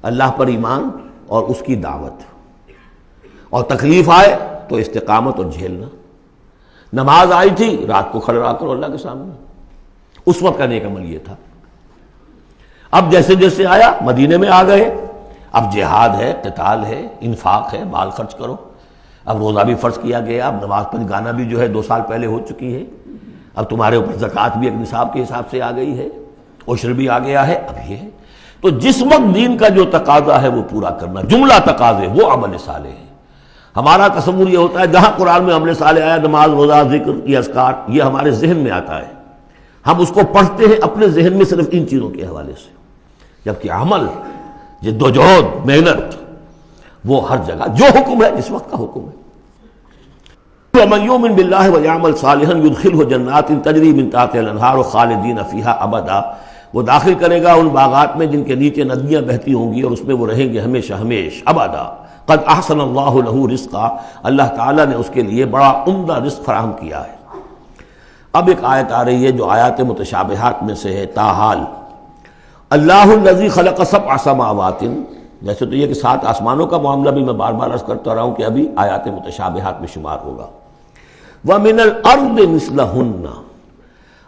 Speaker 2: اللہ پر ایمان اور اس کی دعوت، اور تکلیف آئے تو استقامت اور جھیلنا۔ نماز آئی تھی، رات کو کھڑے رہا کرو اللہ کے سامنے، اس وقت کا نیک عمل یہ تھا۔ اب جیسے جیسے آیا، مدینے میں آ گئے، اب جہاد ہے، قتال ہے، انفاق ہے، مال خرچ کرو، اب روزہ بھی فرض کیا گیا، اب نماز 5 گانا بھی جو ہے 2 سال پہلے ہو چکی ہے، اب تمہارے اوپر زکوٰۃ بھی ایک نصاب کے حساب سے آ گئی ہے، عشر بھی آ گیا ہے، اب یہ ہے۔ تو جس وقت دین کا جو تقاضا ہے وہ پورا کرنا، جملہ تقاضے، وہ عمل صالح ہے۔ ہمارا تصور یہ ہوتا ہے جہاں قرآن میں عمل صالح آیا، نماز، روزہ، ذکر، یہ اذکار، یہ ہمارے ذہن میں آتا ہے، ہم اس کو پڑھتے ہیں اپنے ذہن میں صرف ان چیزوں کے حوالے سے، جبکہ عمل، جدوجہد، محنت، وہ ہر جگہ جو حکم ہے جس وقت کا حکم ہے۔ وَمَن يُؤْمِن بِاللَّهِ وَيَعْمَلْ صَالِحًا يُدْخِلْهُ جَنَّاتٍ تَجْرِي مِن تَحْتِهَا الْأَنْهَارُ خَالِدِينَ فِيهَا أَبَدًا، وہ داخل کرے گا ان باغات میں جن کے نیچے ندیاں بہتی ہوں گی، اور اس میں وہ رہیں گے ہمیشہ ہمیش، ابدا۔ قد احسن اللہ لہ رزقا، اللہ تعالیٰ نے اس کے لیے بڑا عمدہ رزق فراہم کیا ہے۔ اب ایک آیت آ رہی ہے جو آیات متشابہات میں سے ہے، تاحال اللہ الذی خلق 7 سماوات، جیسے تو یہ کہ 7 آسمانوں کا معاملہ بھی میں بار بار عرض کرتا رہا ہوں کہ ابھی آیات متشابہات میں شمار ہوگا۔ وَمِنَ الْأَرْضِ مِثْلَهُنَّ،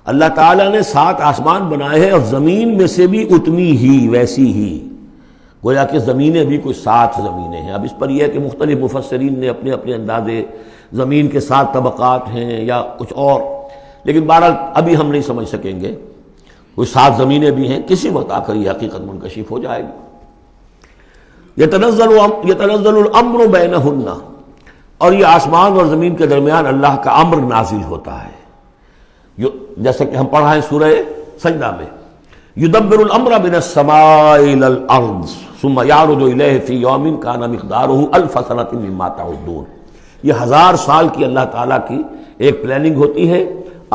Speaker 2: اللہ تعالیٰ نے 7 آسمان بنائے ہیں اور زمین میں سے بھی اتنی ہی، ویسی ہی، گویا کہ زمینیں بھی کوئی 7 زمینیں ہیں۔ اب اس پر یہ ہے کہ مختلف مفسرین نے اپنے اپنے اندازے، زمین کے 7 طبقات ہیں یا کچھ اور، لیکن بہرحال ابھی ہم نہیں سمجھ سکیں گے، کوئی 7 زمینیں بھی ہیں، کسی وقت آ کر یہ حقیقت منکشف ہو جائے گی۔ یتنزل الامر بینہن، اور یہ آسمان اور زمین کے درمیان اللہ کا امر نازل ہوتا ہے، جیسا کہ ہم پڑھا ہے سورہ سجدہ میں، یدبر الامر من السماء الى الارض ثم يعرج الیہ فی یوم کان مقدارہ 1000 سنۃ مما تعدون، یہ 1000 سال کی اللہ تعالیٰ کی ایک پلاننگ ہوتی ہے،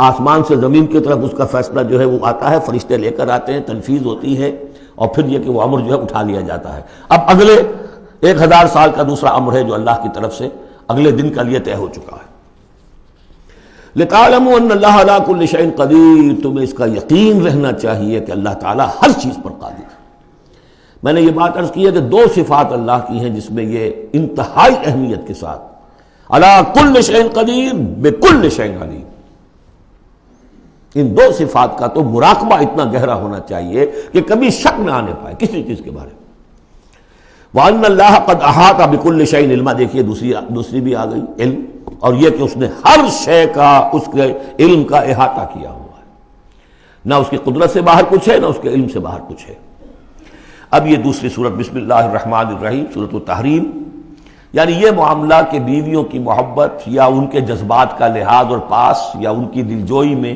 Speaker 2: آسمان سے زمین کی طرف اس کا فیصلہ جو ہے وہ آتا ہے، فرشتے لے کر آتے ہیں، تنفیذ ہوتی ہے، اور پھر یہ کہ وہ امر جو ہے اٹھا لیا جاتا ہے۔ اب اگلے 1000 سال کا دوسرا امر ہے جو اللہ کی طرف سے اگلے دن کا لیے طے ہو چکا ہے۔ لِتَعْلَمُوا أَنَّ اللَّهَ عَلَىٰ كُلِّ شَيْءٍ قَدِيرٌ، تمہیں اس کا یقین رہنا چاہیے کہ اللہ تعالیٰ ہر چیز پر قادر ہے۔ میں نے یہ بات عرض کی ہے کہ 2 صفات اللہ کی ہیں جس میں یہ انتہائی اہمیت کے ساتھ عَلَىٰ كُلِّ شَيْءٍ قَدِيرٌ بِكُلِّ شَيْءٍ عَلِيمٌ، ان 2 صفات کا تو مراقبہ اتنا گہرا ہونا چاہیے کہ کبھی شک نہ آنے پائے کسی چیز کے بارے میں۔ وَأَنَّ اللَّهَ قَدْ أَحَاطَ بِكُلِّ شَيْءٍ عِلْمًا، دیکھیے دوسری بھی آ گئی علم، اور یہ کہ اس نے ہر شے کا اس کے علم کا احاطہ کیا ہوا ہے، نہ اس کی قدرت سے باہر کچھ ہے نہ اس کے علم سے باہر کچھ ہے۔ اب یہ دوسری سورت بسم اللہ الرحمن الرحیم، سورۃ التحریم، یعنی یہ معاملہ کہ بیویوں کی محبت یا ان کے جذبات کا لحاظ اور پاس یا ان کی دلجوئی میں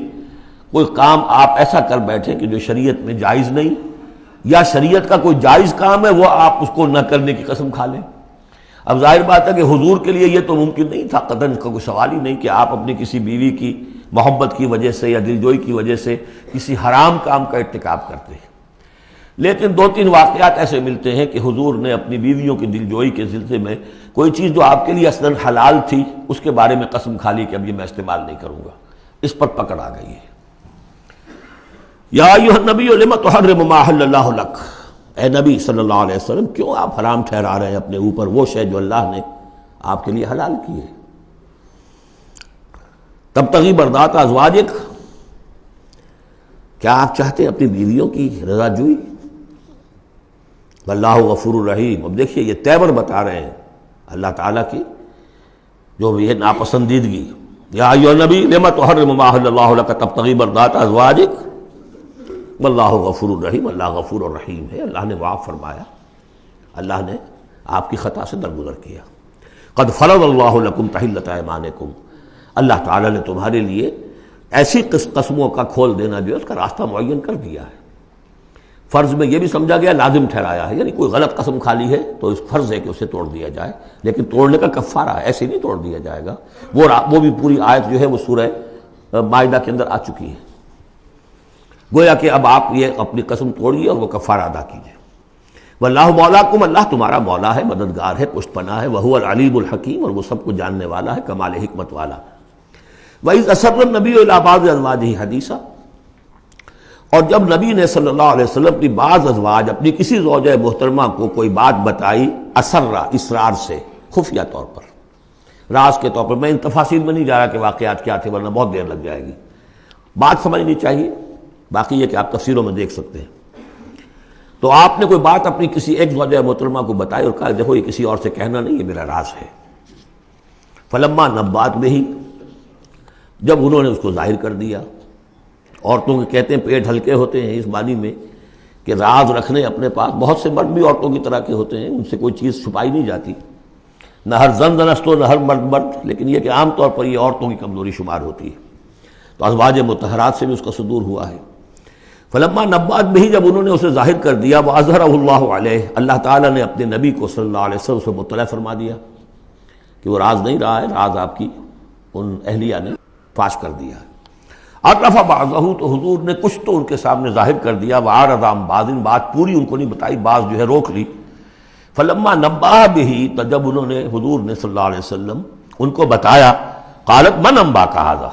Speaker 2: کوئی کام آپ ایسا کر بیٹھے کہ جو شریعت میں جائز نہیں، یا شریعت کا کوئی جائز کام ہے وہ آپ اس کو نہ کرنے کی قسم کھا لیں۔ اب ظاہر بات ہے کہ حضور کے لیے یہ تو ممکن نہیں تھا، قطعاً اس کا کوئی سوال ہی نہیں کہ آپ اپنی کسی بیوی کی محبت کی وجہ سے یا دلجوئی کی وجہ سے کسی حرام کام کا ارتکاب کرتے ہیں۔ لیکن 2-3 واقعات ایسے ملتے ہیں کہ حضور نے اپنی بیویوں کی دلجوئی کے سلسلے میں کوئی چیز جو آپ کے لیے اصلاً حلال تھی اس کے بارے میں قسم کھا لی کہ اب یہ میں استعمال نہیں کروں گا، اس پر پکڑ آ گئی ہے۔ یا ایھا النبی لم تحرم ما احل اللہ لک، اے نبی صلی اللہ علیہ وسلم کیوں آپ حرام ٹھہرا رہے ہیں اپنے اوپر وہ شے جو اللہ نے آپ کے لیے حلال کی ہے۔ تبتغی مرضات ازواجک، کیا آپ چاہتے ہیں اپنی بیویوں کی رضا جوئی؟ واللہ غفور الرحیم، اب دیکھیے یہ تیور بتا رہے ہیں اللہ تعالیٰ کی جو یہ ناپسندیدگی۔ یا ایھا النبی لم تحرم ما احل اللہ لک تبتغی مرضات ازواجک واللہ غفور الرحیم، اللہ غفور الرحیم ہے، اللہ نے معاف فرمایا، اللہ نے آپ کی خطا سے درگزر کیا۔ قد فرض اللہ لکم تحلۃ ایمانکم، اللہ تعالیٰ نے تمہارے لیے ایسی قسموں کا کھول دینا جو ہے اس کا راستہ معین کر دیا ہے۔ فرض میں یہ بھی سمجھا گیا، لازم ٹھہرایا ہے، یعنی کوئی غلط قسم کھا لی ہے تو اس فرض ہے کہ اسے توڑ دیا جائے، لیکن توڑنے کا کفارہ ہے، ایسے نہیں توڑ دیا جائے گا۔ وہ بھی پوری آیت جو ہے وہ سورہ مائدہ کے اندر آ چکی ہے، گویا کہ اب آپ یہ اپنی قسم توڑیے اور وہ کفارہ ادا کیجیے۔ واللہ مولاکم، اللہ تمہارا مولا ہے، مددگار ہے، پشت پناہ ہے، وہو العلیم الحکیم، اور وہ سب کو جاننے والا ہے، کمال حکمت والا۔ وَإِذْ أَسَرَّ النَّبِيُّ إِلَىٰ بَعْضِ أَزْوَاجِهِ حَدِيثًا، اور جب نبی نے صلی اللہ علیہ وسلم اپنی بعض ازواج، اپنی کسی زوجہ محترمہ کو کوئی بات بتائی، اسرہ، اسرار سے، خفیہ طور پر، راز کے طور پر، میں ان تفاصیل میں نہیں جا رہا کہ واقعات کیا تھے ورنہ بہت دیر لگ جائے گی، بات سمجھنی چاہیے، باقی یہ کہ آپ تفسیروں میں دیکھ سکتے ہیں۔ تو آپ نے کوئی بات اپنی کسی ایک زوجہ محترمہ کو بتائی اور کہا دیکھو یہ کسی اور سے کہنا نہیں، یہ میرا راز ہے۔ فلما نبات بہی، جب انہوں نے اس کو ظاہر کر دیا، عورتوں کے کہتے ہیں پیٹ ہلکے ہوتے ہیں اس معنی میں کہ راز رکھنے اپنے پاس، بہت سے مرد بھی عورتوں کی طرح کے ہوتے ہیں، ان سے کوئی چیز چھپائی نہیں جاتی، نہ ہر زن زنست نہ ہر مرد مرد، لیکن یہ کہ عام طور پر یہ عورتوں کی کمزوری شمار ہوتی ہے، تو ازواج مطہرات سے بھی اس کا صدور ہوا ہے۔ فلما نبات بہی، جب انہوں نے اسے ظاہر کر دیا، وَأَظْهَرَهُ اللَّهُ عَلَيْهِ، اللہ تعالیٰ نے اپنے نبی کو صلی اللہ علیہ وسلم سے مطلع فرما دیا کہ وہ راز نہیں رہا ہے، راز آپ کی ان اہلیہ نے فاش کر دیا ہے۔ عَرَّفَ بَعْضَهُ، تو حضور نے کچھ تو ان کے سامنے ظاہر کر دیا، وَأَعْرَضَ عَن بَعْضٍ، بات پوری ان کو نہیں بتائی، بعض جو ہے روک لی۔ فلما نبأ بہ، تو جب انہوں نے حضور نے صلی اللہ علیہ وسلم ان کو بتایا، قالت من انباک ھذا،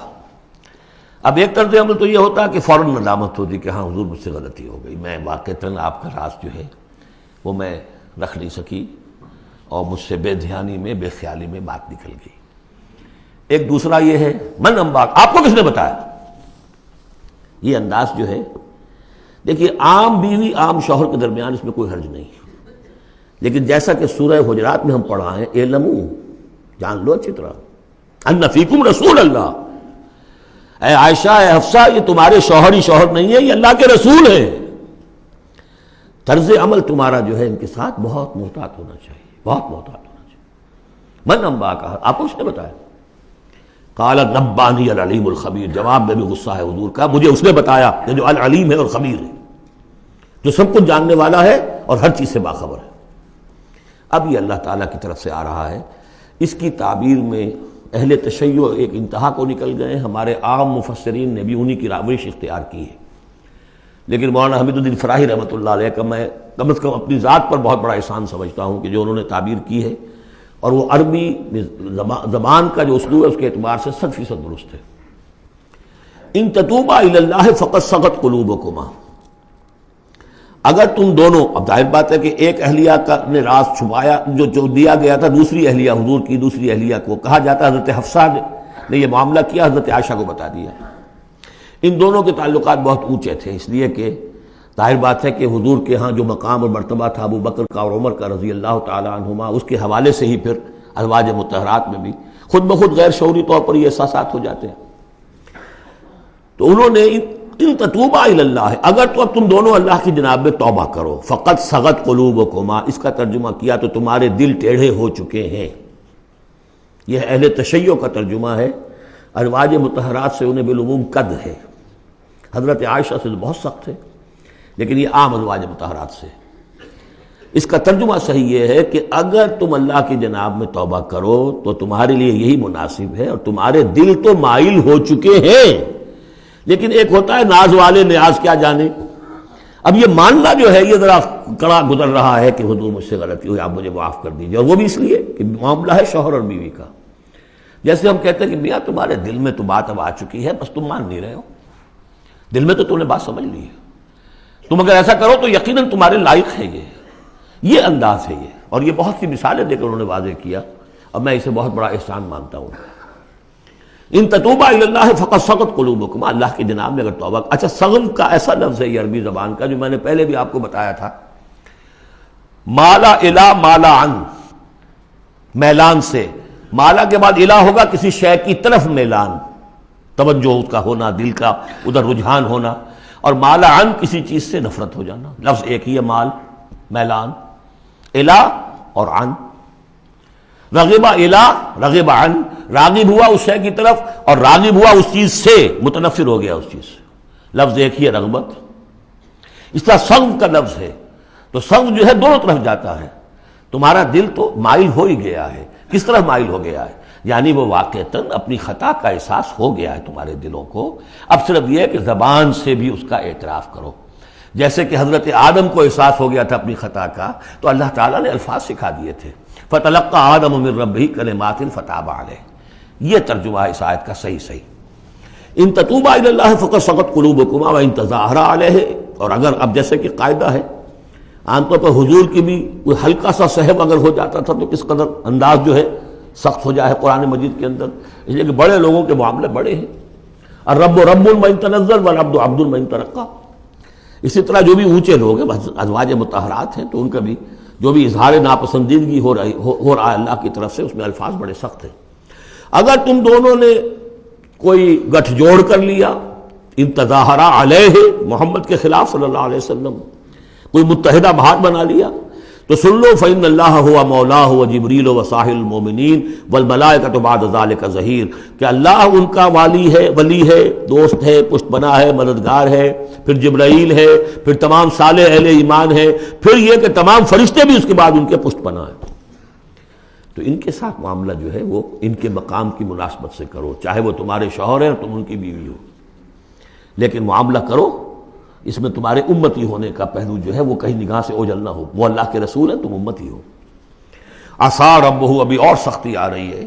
Speaker 2: اب ایک طرز عمل تو یہ ہوتا ہے کہ فوراً ندامت ہوتی کہ ہاں حضور مجھ سے غلطی ہو گئی، میں واقعتاً آپ کا راز جو ہے وہ میں رکھ نہیں سکی اور مجھ سے بے دھیانی میں، بے خیالی میں بات نکل گئی۔ ایک دوسرا یہ ہے من انباک، آپ کو کس نے بتایا؟ یہ انداز جو ہے، دیکھیے عام بیوی عام شوہر کے درمیان اس میں کوئی حرج نہیں، لیکن جیسا کہ سورہ حجرات میں ہم پڑھا ہے، اعلموا، جان لو اچھی طرح، ان فیکم رسول اللہ، اے عائشہ، اے حفصہ، یہ تمہارے شوہر ہی شوہر نہیں ہے، یہ اللہ کے رسول ہیں۔ طرز عمل تمہارا جو ہے ان کے ساتھ بہت محتاط ہونا چاہیے، بہت محتاط ہونا چاہیے۔ من انباک، آپ کو اس نے بتایا؟ قال نبانی العلیم الخبیر، جواب میں بھی غصہ ہے حضور کا، مجھے اس نے بتایا کہ جو العلیم ہے اور خبیر ہے، جو سب کچھ جاننے والا ہے اور ہر چیز سے باخبر ہے۔ اب یہ اللہ تعالیٰ کی طرف سے آ رہا ہے اس کی تعبیر میں اہل تشیع ایک انتہا کو نکل گئے، ہمارے عام مفسرین نے بھی انہی کی روش اختیار کی ہے، لیکن مولانا حمید الدین فراہی رحمۃ اللہ علیہ کا میں کم از کم اپنی ذات پر بہت بڑا احسان سمجھتا ہوں کہ جو انہوں نے تعبیر کی ہے، اور وہ عربی زبان کا جو اسلوب ہے اس کے اعتبار سے 100% درست ہے۔ ان تتوبا الی اللہ فقد صغت قلوبکما، اگر تم دونوں، اب ظاہر بات ہے کہ ایک اہلیہ کا نے راز چھپایا جو دیا گیا تھا دوسری اہلیہ، حضور کی دوسری اہلیہ کو کہا جاتا ہے حضرت حفصہ نے یہ معاملہ کیا، حضرت عائشہ کو بتا دیا۔ ان دونوں کے تعلقات بہت اونچے تھے، اس لیے کہ ظاہر بات ہے کہ حضور کے ہاں جو مقام اور مرتبہ تھا ابو بکر کا اور عمر کا رضی اللہ تعالی عنہما، اس کے حوالے سے ہی پھر ازواج مطہرات میں بھی خود بخود غیر شعوری طور پر یہ احساسات ہو جاتے ہیں۔ تو انہوں نے ان تتوبا الی اللہ، اگر تو اب تم دونوں اللہ کی جناب میں توبہ کرو، فقط صغت قلوبکما، اس کا ترجمہ کیا تو تمہارے دل ٹیڑھے ہو چکے ہیں۔ یہ اہل تشیع کا ترجمہ ہے، ازواج مطہرات سے انہیں بالعموم قد ہے، حضرت عائشہ سے بہت سخت ہے، لیکن یہ عام ازواج مطہرات سے۔ اس کا ترجمہ صحیح یہ ہے کہ اگر تم اللہ کی جناب میں توبہ کرو تو تمہارے لیے یہی مناسب ہے، اور تمہارے دل تو مائل ہو چکے ہیں، لیکن ایک ہوتا ہے ناز والے نیاز کیا جانے۔ اب یہ ماننا جو ہے یہ ذرا کڑا گزر رہا ہے کہ حضور مجھ سے غلطی ہوئی، آپ مجھے معاف کر دیجیے، اور وہ بھی اس لیے کہ معاملہ ہے شوہر اور بیوی کا۔ جیسے ہم کہتے ہیں کہ میاں تمہارے دل میں تو بات اب آ چکی ہے، بس تم مان نہیں رہے ہو، دل میں تو تم نے بات سمجھ لی ہے، تم اگر ایسا کرو تو یقیناً تمہارے لائق ہے، یہ انداز ہے یہ، اور یہ بہت سی مثالیں دے کر انہوں نے واضح کیا، اور میں اسے بہت بڑا احسان مانتا ہوں۔ ان تتوبا الی اللہ فقد صغت قلوبکما، اللہ کی جناب میں اگر توبہ۔ اچھا، صغم کا ایسا لفظ ہے یہ عربی زبان کا جو میں نے پہلے بھی آپ کو بتایا تھا، مالا الی مالا عن، میلان سے، مالا کے بعد الہ ہوگا کسی شے کی طرف میلان، توجہ اس کا ہونا، دل کا ادھر رجحان ہونا، اور مالا عن کسی چیز سے نفرت ہو جانا، لفظ ایک ہی ہے، مال میلان، الہ اور عن، رغب الہ رغب عن، راغب ہوا اس شے کی طرف اور راغب ہوا اس چیز سے، متنفر ہو گیا اس چیز سے، لفظ ایک ہی ہے رغبت۔ اس طرح صغم کا لفظ ہے، تو صغم جو ہے دونوں طرف جاتا ہے، تمہارا دل تو مائل ہو ہی گیا ہے، کس طرح مائل ہو گیا ہے، یعنی وہ واقعتاً اپنی خطا کا احساس ہو گیا ہے تمہارے دلوں کو، اب صرف یہ ہے کہ زبان سے بھی اس کا اعتراف کرو۔ جیسے کہ حضرت آدم کو احساس ہو گیا تھا اپنی خطا کا، تو اللہ تعالیٰ نے الفاظ سکھا دیے تھے، فَتَلَقَّى آدَمُ مِن رَبِّهِ كَلِمَاتٍ فَتَابَ عَلَيْهِ، یہ ترجمہ ہے اس آیت کا صحیح۔ ان تتوبا الی اللہ فقد صغت قلوبکما وان تظاہرا علیہ، اور اگر اب جیسے کہ قاعدہ ہے عام طور پر حضور کی بھی کوئی ہلکا سا سہو اگر ہو جاتا تھا تو کس قدر انداز جو ہے سخت ہو جائے قرآن مجید کے اندر، اس لیے کہ بڑے لوگوں کے معاملے بڑے ہیں، الرب رب من تنزل والعبد عبد من ترقى۔ اسی طرح جو بھی اونچے لوگ ہیں ازواج مطہرات ہیں، تو ان کا بھی جو بھی اظہار ناپسندیدگی ہو رہا ہے اللہ کی طرف سے، اس میں الفاظ بڑے سخت ہیں۔ اگر تم دونوں نے کوئی گٹھ جوڑ کر لیا، ان تظاہرا علیہ، محمد کے خلاف صلی اللہ علیہ وسلم، کوئی متحدہ بھاٹ بنا لیا، تو سن لو فإن اللہ هو مولاه وجبریل وصالح المؤمنین والملائکۃ بعد ذلک ظہیر، کہ اللہ ان کا ولی ہے، دوست ہے، پشت بنا ہے، مددگار ہے، پھر جبرائیل ہے، پھر تمام صالح اہل ایمان ہے، پھر یہ کہ تمام فرشتے بھی اس کے بعد ان کے پشت بنا ہے۔ تو ان کے ساتھ معاملہ جو ہے وہ ان کے مقام کی مناسبت سے کرو، چاہے وہ تمہارے شوہر ہیں اور تم ان کی بیوی ہو، لیکن معاملہ کرو اس میں تمہارے امتی ہونے کا پہلو جو ہے وہ کہیں نگاہ سے اوجھل نہ ہو، وہ اللہ کے رسول ہیں، تم امتی ہو۔ عسیٰ ربہ، ابھی اور سختی آ رہی ہے،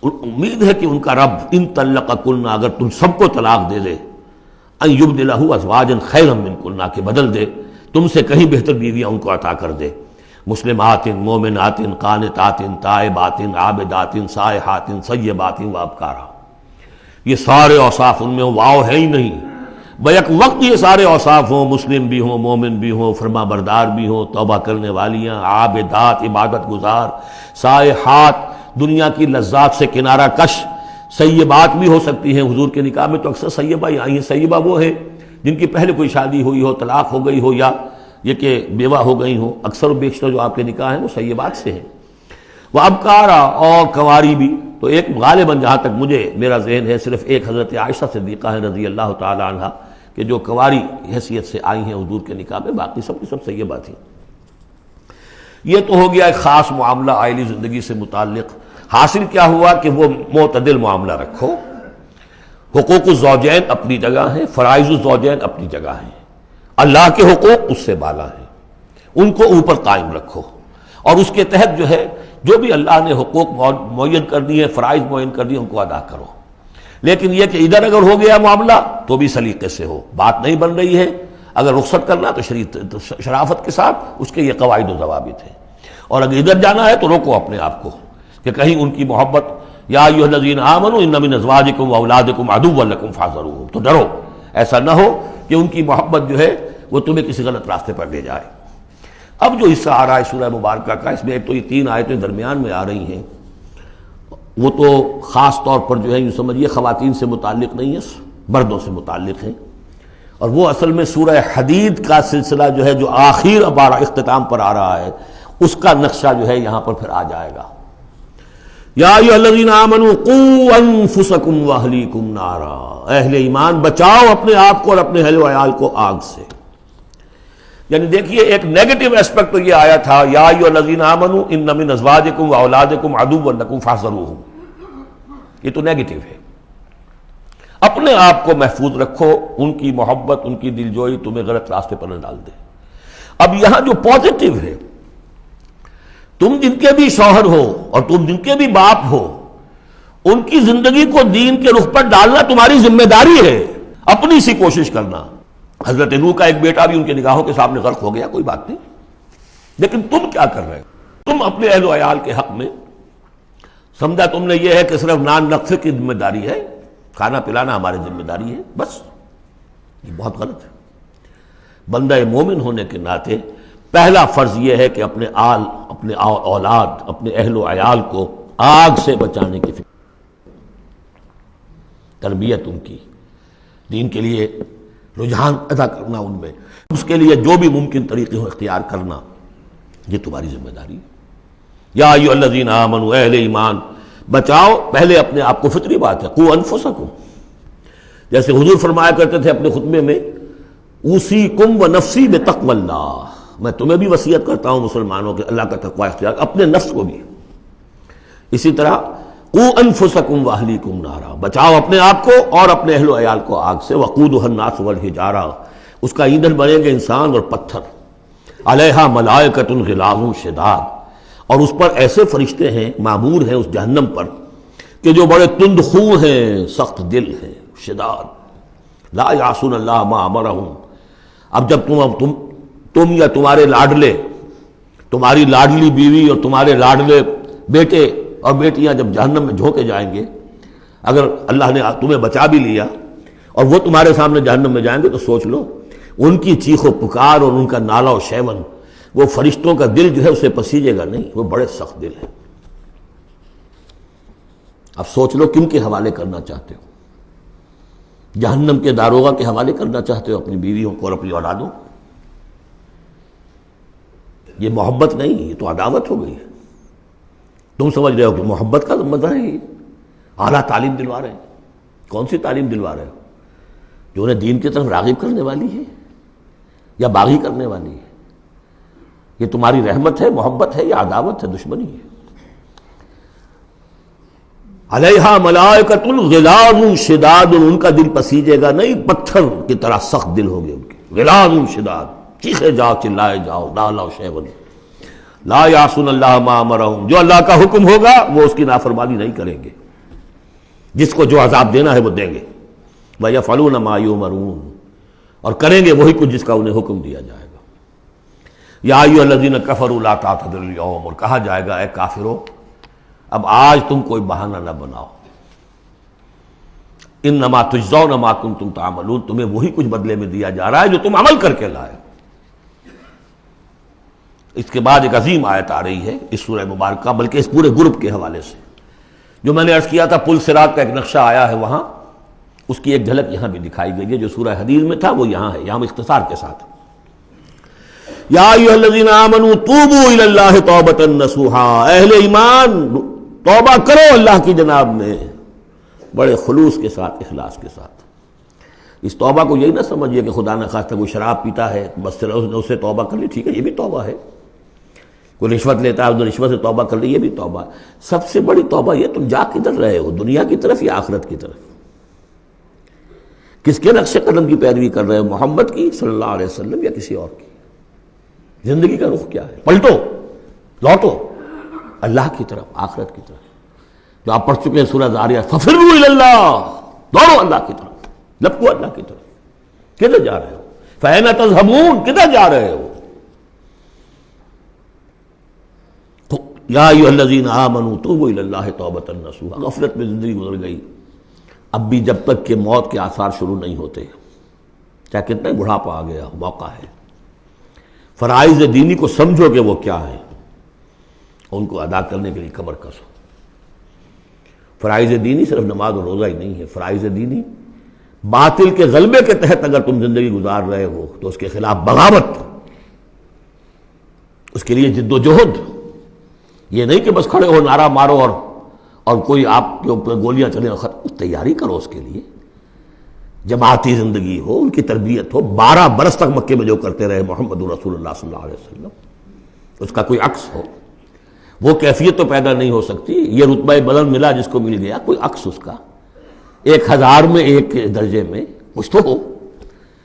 Speaker 2: امید ہے کہ ان کا رب ان طلقکن، اگر تم سب کو طلاق دے دے، ان یبدلہ ازواجا خیرا منکن، کہ بدل دے تم سے کہیں بہتر بیویاں ان کو عطا کر دے، مسلمات مومنات قانتات تائبات عابدات سائحات ثیبات وابکارا، یہ سارے اوصاف ان میں واو ہے ہی نہیں، بیک وقت یہ سارے اوصاف ہوں، مسلم بھی ہوں، مومن بھی ہوں، فرما بردار بھی ہوں، توبہ کرنے والیاں، عابدات عبادت گزار، سائحات دنیا کی لذات سے کنارہ کش، سیبات بھی ہو سکتی ہیں، حضور کے نکاح میں تو اکثر سیبہ ہی آئی ہیں، سیبہ وہ ہیں جن کی پہلے کوئی شادی ہوئی ہو، طلاق ہو گئی ہو، یا یہ کہ بیوہ ہو گئی ہوں، اکثر و بیشتر جو آپ کے نکاح ہیں وہ سیبات سے ہیں، وہ ابکارا، اور کنواری بھی، تو ایک غالباً جہاں تک مجھے میرا ذہن ہے صرف ایک حضرت عائشہ صدیقہ ہے رضی اللہ تعالی عنہا کہ جو کنواری حیثیت سے آئی ہیں حضور کے نکاح میں، باقی سب کی سب سیبات ہیں۔ یہ تو ہو گیا ایک خاص معاملہ عائلی زندگی سے متعلق حاصل کیا ہوا کہ وہ معتدل معاملہ رکھو، حقوق الزوجین اپنی جگہ ہیں، فرائض الزوجین اپنی جگہ ہیں، اللہ کے حقوق اس سے بالا ہیں، ان کو اوپر قائم رکھو، اور اس کے تحت جو ہے جو بھی اللہ نے حقوق معین کر دیے، فرائض معین کر دیے، ان کو ادا کرو۔ لیکن یہ کہ ادھر اگر ہو گیا معاملہ تو بھی سلیقے سے ہو، بات نہیں بن رہی ہے، اگر رخصت کرنا تو شرافت کے ساتھ، اس کے یہ قواعد و ضوابط ہیں، اور اگر ادھر جانا ہے تو روکو اپنے آپ کو کہ کہیں ان کی محبت، یا ایھا الذین آمنوا ان من ازواجکم واولادکم عدوا لکم فاحذروہم، تو ڈرو ایسا نہ ہو کہ ان کی محبت جو ہے وہ تمہیں کسی غلط راستے پر لے جائے۔ اب جو حصہ آ رہا ہے سورہ مبارکہ کا، اس میں ایک تو یہ 3 آیتیں درمیان میں آ رہی ہیں، وہ تو خاص طور پر جو ہے یوں سمجھیے خواتین سے متعلق نہیں ہے، مردوں سے متعلق ہیں، اور وہ اصل میں سورہ حدید کا سلسلہ جو ہے جو آخر اب اختتام پر آ رہا ہے، اس کا نقشہ جو ہے یہاں پر پھر آ جائے گا۔ یا ایھا الذین آمنوا قوا انفسکم واہلیکم نارا، اہل ایمان بچاؤ اپنے آپ کو اور اپنے اہل و عیال کو آگ سے۔ یعنی دیکھیے ایک نیگیٹو اسپیکٹ تو یہ آیا تھا، یا ایھا الذین آمنوا ان من ازواجکم واولادکم عدوا لکم فاحذروہم، یہ تو نیگیٹو ہے، اپنے آپ کو محفوظ رکھو، ان کی محبت، ان کی دلجوئی تمہیں غلط راستے پر نہ ڈال دے۔ اب یہاں جو پازیٹو ہے، تم جن کے بھی شوہر ہو اور تم جن کے بھی باپ ہو، ان کی زندگی کو دین کے رخ پر ڈالنا تمہاری ذمہ داری ہے، اپنی سی کوشش کرنا۔ حضرت نوح کا ایک بیٹا بھی ان کے نگاہوں کے سامنے غرق ہو گیا، کوئی بات نہیں، لیکن تم کیا کر رہے ہو؟ تم اپنے اہل و عیال کے حق میں سمجھا تم نے یہ ہے کہ صرف نان نقصے کی ذمہ داری ہے، کھانا پلانا ہماری ذمہ داری ہے، بس یہ بہت غلط ہے۔ بندہ مومن ہونے کے ناطے پہلا فرض یہ ہے کہ اپنے اولاد، اپنے اہل و عیال کو آگ سے بچانے کی فکر، تربیت ان کی، دین کے لیے رجحان ادا کرنا ان میں، اس کے لیے جو بھی ممکن طریقے ہو اختیار کرنا، یہ تمہاری ذمہ داری ہے۔ یا ایھا الذین آمنوا، اہل ایمان بچاؤ پہلے اپنے آپ کو، فطری بات ہے، قوا انفسکم، جیسے حضور فرمایا کرتے تھے اپنے خطبے میں، اوصیکم ونفسی بتقوی اللہ، میں تمہیں بھی وصیت کرتا ہوں مسلمانوں کے اللہ کا تقوی اختیار، اپنے نفس کو بھی۔ اسی طرح قوا انفسکم واہلیکم نارا، بچاؤ اپنے آپ کو اور اپنے اہل و عیال کو آگ سے، وقودھا الناس والحجارہ، اس کا ایندھن بنیں گے انسان اور پتھر، علیہا ملائکۃ غلاظ شداد، اور اس پر ایسے فرشتے ہیں، معمور ہیں اس جہنم پر، کہ جو بڑے تند خو ہیں، سخت دل ہیں، شداد، لا یعصون اللہ ما امرہم۔ اب جب تم یا تمہارے لاڈلے، تمہاری لاڈلی بیوی اور تمہارے لاڈلے بیٹے اور بیٹیاں جب جہنم میں جھونکے جائیں گے، اگر اللہ نے تمہیں بچا بھی لیا اور وہ تمہارے سامنے جہنم میں جائیں گے، تو سوچ لو ان کی چیخ و پکار اور ان کا نالا و شیون، وہ فرشتوں کا دل جو ہے اسے پسیجے گا نہیں، وہ بڑے سخت دل ہیں۔ اب سوچ لو کن کے حوالے کرنا چاہتے ہو؟ جہنم کے داروغہ کے حوالے کرنا چاہتے ہو اپنی بیویوں کو اور اپنی اولادوں کو؟ یہ محبت نہیں، یہ تو عداوت ہو گئی ہے۔ تم سمجھ رہے ہو کہ محبت کا مزہ ہے، یہ اعلیٰ تعلیم دلوا رہے ہیں۔ کون سی تعلیم دلوا رہے ہو؟ جو انہیں دین کی طرف راغب کرنے والی ہے یا باغی کرنے والی ہے؟ یہ تمہاری رحمت ہے، محبت ہے، یا عداوت ہے، دشمنی ہے؟ علیہا ملائکۃ غلاظ شداد، ان کا دل پسیجے گا نہیں، پتھر کی طرح سخت دل ہوگے ان کے، غلاظ شداد، چیخے جاؤ، چلائے جاؤ، نالا و شیون، لا یعصون اللہ ما امرہم، جو اللہ کا حکم ہوگا وہ اس کی نافرمانی نہیں کریں گے، جس کو جو عذاب دینا ہے وہ دیں گے، وَيَفْعَلُونَ مَا يُؤْمَرُونَ، اور کریں گے وہی کچھ جس کا انہیں حکم دیا جائے گا۔ یا ایھا الذین کفروا لا تعتذروا اليوم، اور کہا جائے گا اے کافرو اب آج تم کوئی بہانہ نہ بناؤ، انما تجزون ما کنتم تعملون، تمہیں وہی کچھ بدلے میں دیا جا رہا ہے جو تم عمل کر کے لائے۔ اس کے بعد ایک عظیم آیت آ رہی ہے اس سورہ مبارکہ، بلکہ اس پورے گروپ کے حوالے سے، جو میں نے عرض کیا تھا پل صراط کا ایک نقشہ آیا ہے وہاں، اس کی ایک جھلک یہاں بھی دکھائی گئی ہے، جو سورہ حدید میں تھا وہ یہاں ہے، یہاں اختصار کے ساتھ۔ یا ایھا الذین آمنوا توبوا الی اللہ توبۃ نصوحا، اہل ایمان توبہ کرو اللہ کی جناب میں بڑے خلوص کے ساتھ، اخلاص کے ساتھ۔ اس توبہ کو یہی نہ سمجھیے کہ خدا نخواستہ کوئی شراب پیتا ہے بس اسے توبہ کر لی، ٹھیک ہے یہ بھی توبہ ہے، کوئی رشوت لیتا ہے، رشوت سے توبہ کر لی، یہ بھی توبہ۔ سب سے بڑی توبہ یہ تم جا کدھر رہے ہو، دنیا کی طرف یا آخرت کی طرف؟ کس کے نقش قدم کی پیروی کر رہے ہو، محمد کی صلی اللہ علیہ وسلم یا کسی اور کی؟ زندگی کا رخ کیا ہے؟ پلٹو، لوٹو اللہ کی طرف، آخرت کی طرف، جو آپ پڑھ چکے ہیں سورہ ذاریات، ففروا الی اللہ، دوڑو اللہ کی طرف، لپکو اللہ کی طرف۔ کدھر جا رہے ہو؟ فأین تذهبون، کدھر جا رہے ہو؟ یا ایھا الذین آمنوا توبوا الی اللہ توبۃ نصوحا۔ غفلت میں زندگی گزر گئی، اب بھی جب تک کہ موت کے آثار شروع نہیں ہوتے، چاہے کتنا بڑھاپا آ گیا، موقع ہے۔ فرائض دینی کو سمجھو کہ وہ کیا ہے، ان کو ادا کرنے کے لیے کمر کسو۔ فرائض دینی صرف نماز و روزہ ہی نہیں ہے، فرائض دینی باطل کے غلبے کے تحت اگر تم زندگی گزار رہے ہو تو اس کے خلاف بغاوت، اس کے لیے جد و جہد، یہ نہیں کہ بس کھڑے ہو نعرہ مارو اور کوئی آپ کے اوپر گولیاں چلیں، تیاری کرو اس کے لیے، جماعتی زندگی ہو، ان کی تربیت ہو۔ 12 برس تک مکے میں جو کرتے رہے محمد رسول اللہ صلی اللہ علیہ وسلم، اس کا کوئی عکس ہو، وہ کیفیت تو پیدا نہیں ہو سکتی۔ یہ رتبہ بلند ملا جس کو مل گیا، کوئی عکس اس کا 1000 میں ایک درجے میں کچھ تو ہو،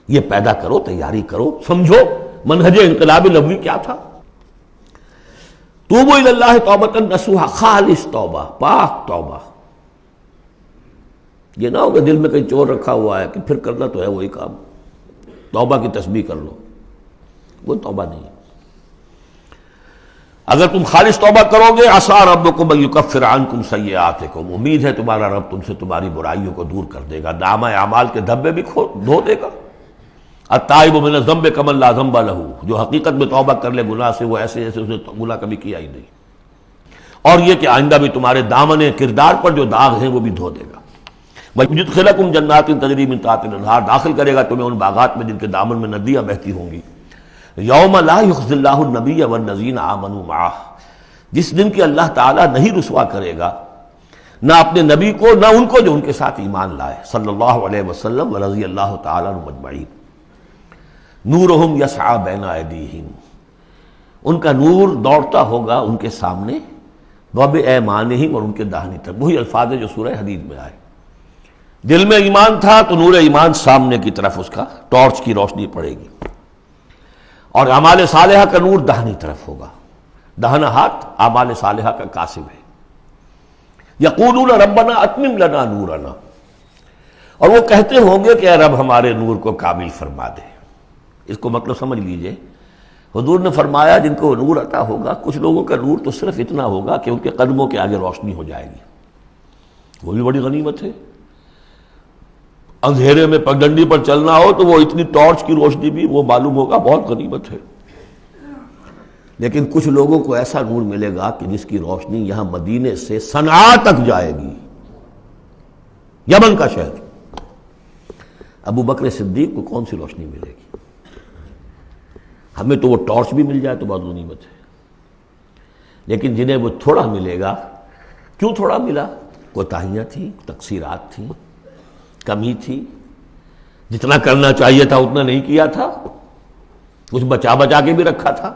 Speaker 2: یہ پیدا کرو، تیاری کرو، سمجھو منہج انقلاب نبوی کیا تھا۔ توبوا الی اللہ توبۃ نصوحا، خالص توبہ، پاک توبہ۔ یہ نہ ہو کہ دل میں کہیں چور رکھا ہوا ہے کہ پھر کرنا تو ہے وہی کام، توبہ کی تسبیح کر لو، وہ توبہ نہیں۔ اگر تم خالص توبہ کرو گے، عسیٰ ربکم ان یکفر عنکم سیئاتکم، امید ہے تمہارا رب تم سے تمہاری برائیوں کو دور کر دے گا، نامہ اعمال کے دھبے بھی دھو دے گا۔ التائب من الذنب کمن لا ذنب لہ، جو حقیقت میں توبہ کر لے گناہ سے، وہ ایسے جیسے اس نے گناہ کبھی کیا ہی نہیں۔ اور یہ کہ آئندہ بھی تمہارے دامن کردار پر جو داغ ہیں وہ بھی دھو دے گا۔ وَيُدْخِلَكُمْ جَنَّاتٍ تَجْرِی مِن تَحْتِهَا الْأَنْہَارُ، داخل کرے گا تمہیں ان باغات میں جن کے دامن میں ندیاں بہتی ہوں گی۔ یوم لا یخزی اللہ النبی والذین آمنوا معہ، جس دن کہ اللہ تعالیٰ نہیں رسوا کرے گا نہ اپنے نبی کو نہ ان کو جو ان کے ساتھ ایمان لائے، صلی اللہ علیہ وسلم ورضی اللہ تعالیٰ عنہم اجمعین۔ نورہم یسعی بین ایدیہم، ان کا نور دوڑتا ہوگا ان کے سامنے، وبایمانہم، اور ان کے داہنی طرف۔ وہی الفاظ ہے جو سورہ حدید میں آئے۔ دل میں ایمان تھا تو نور ایمان سامنے کی طرف اس کا ٹارچ کی روشنی پڑے گی، اور اعمال صالحہ کا نور داہنی طرف ہوگا۔ داہنا ہاتھ اعمال صالحہ کا قاسم ہے۔ یقولون ربنا اتمم لنا نورنا، اور وہ کہتے ہوں گے کہ اے رب ہمارے نور کو کامل فرما دے۔ اس کو مطلب سمجھ لیجئے، حضور نے فرمایا جن کو نور عطا ہوگا، کچھ لوگوں کا نور تو صرف اتنا ہوگا کہ ان کے قدموں کے آگے روشنی ہو جائے گی، وہ بھی بڑی غنیمت ہے۔ اندھیرے میں پگڈنڈی پر چلنا ہو تو وہ اتنی ٹارچ کی روشنی بھی وہ معلوم ہوگا بہت غنیمت ہے۔ لیکن کچھ لوگوں کو ایسا نور ملے گا کہ جس کی روشنی یہاں مدینے سے صنعاء تک جائے گی، یمن کا شہر۔ ابو بکر صدیق کو کون سی روشنی ملے گی؟ ہمیں تو وہ ٹارچ بھی مل جائے تو بہت غنیمت ہے، لیکن جنہیں وہ تھوڑا ملے گا، کیوں تھوڑا ملا؟ کوتاہیاں تھیں، تقصیرات تھیں، کمی تھی، جتنا کرنا چاہیے تھا اتنا نہیں کیا تھا، کچھ بچا بچا کے بھی رکھا تھا۔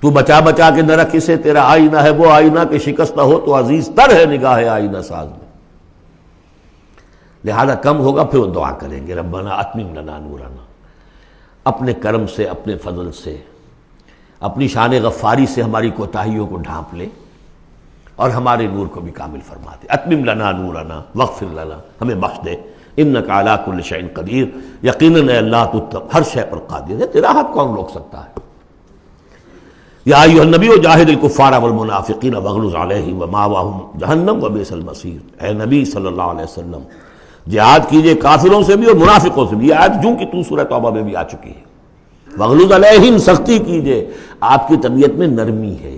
Speaker 2: تو بچا بچا کے نہ رکھ اسے، تیرا آئینہ ہے وہ آئینہ کہ شکستہ ہو تو عزیز تر ہے نگاہ آئینہ ساز میں۔ لہذا کم ہوگا، پھر وہ دعا کریں گے ربنا اتمم لنا نورنا، اپنے کرم سے، اپنے فضل سے، اپنی شان غفاری سے ہماری کوتاہیوں کو ڈھانپ لے اور ہمارے نور کو بھی کامل فرما دے۔ اتمم لنا نورنا واغفر لنا، ہمیں بخش دے، انک علی کل شیء قدیر، یقیناً اے اللہ تو ہر شے پر قادر ہے، تیرا ہاتھ کون روک سکتا ہے۔ یا ایھا النبی جاہد الکفار والمنافقین واغلظ علیہم ومأواہم جہنم وبئس المصیر، اے نبی صلی اللہ علیہ وسلم جہاد کیجئے کافروں سے بھی اور منافقوں سے بھی۔ یہ آیت جو کہ تو سورہ توبہ میں بھی آ چکی ہے۔ واغلظ علیہم، سختی کیجئے، آپ کی طبیعت میں نرمی ہے،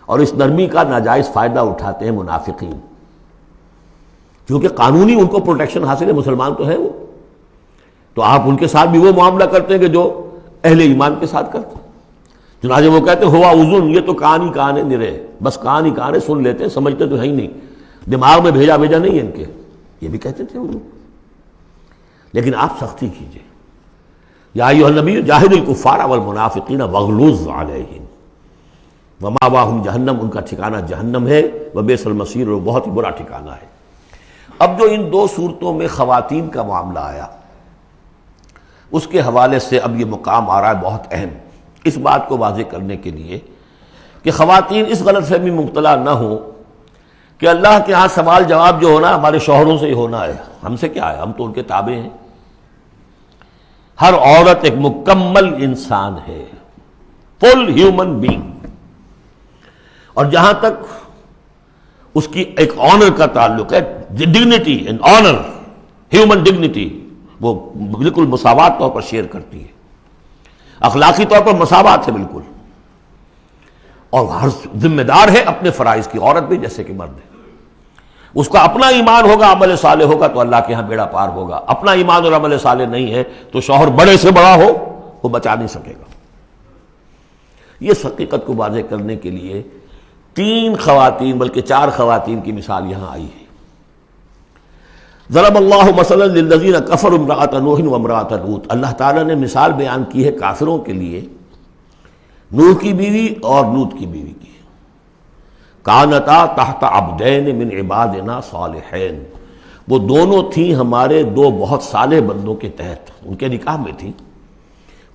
Speaker 2: اور اس نرمی کا ناجائز فائدہ اٹھاتے ہیں منافقین، کیونکہ قانونی ان کو پروٹیکشن حاصل ہے، مسلمان تو ہے وہ، تو آپ ان کے ساتھ بھی وہ معاملہ کرتے ہیں کہ جو اہل ایمان کے ساتھ کرتے ہیں۔ چنانچہ وہ کہتے ہیں ہوا اذن، یہ تو کان ہی کان ہے نرے، بس کان ہی کان ہے، سن لیتے ہیں، سمجھتے تو ہے ہی نہیں، دماغ میں بھیجا نہیں ہے ان کے، یہ بھی کہتے تھے وہ لوگ۔ لیکن آپ سختی کیجئے، یا ایھا النبی جاہد الکفار والمنافقین واغلظ علیہم، ومأواہم جہنم، ان کا ٹھکانہ جہنم ہے، وبئس المصیر، اور بہت ہی برا ٹھکانہ ہے۔ اب جو ان دو صورتوں میں خواتین کا معاملہ آیا، اس کے حوالے سے اب یہ مقام آ رہا ہے بہت اہم، اس بات کو واضح کرنے کے لیے کہ خواتین اس غلط فہمی میں مبتلا نہ ہوں کہ اللہ کے ہاں سوال جواب جو ہونا ہمارے شوہروں سے ہی ہونا ہے، ہم سے کیا ہے، ہم تو ان کے تابع ہیں۔ ہر عورت ایک مکمل انسان ہے، فل ہیومن بینگ، اور جہاں تک اس کی ایک آنر کا تعلق ہے، dignity and honour, human dignity, وہ بالکل مساوات طور پر شیئر کرتی ہے، اخلاقی طور پر مساوات ہے بالکل، اور ہر ذمہ دار ہے اپنے فرائض کی، عورت بھی جیسے کہ مرد ہے۔ اس کا اپنا ایمان ہوگا، عمل صالح ہوگا تو اللہ کے ہاں بیڑا پار ہوگا، اپنا ایمان اور عمل صالح نہیں ہے تو شوہر بڑے سے بڑا ہو وہ بچا نہیں سکے گا۔ یہ حقیقت کو واضح کرنے کے لیے 3 خواتین بلکہ 4 خواتین کی مثال یہاں آئی ہے۔ ضرب اللہ مثلا للذین کفروا امرأۃ نوح وامرأۃ لوط، اللہ تعالیٰ نے مثال بیان کی ہے کافروں کے لیے نوح کی بیوی اور لوط کی بیوی کی۔ کانتا تحت عبدین من عبادنا صالحین، وہ دونوں تھیں ہمارے 2 بہت صالح بندوں کے تحت، ان کے نکاح میں تھیں،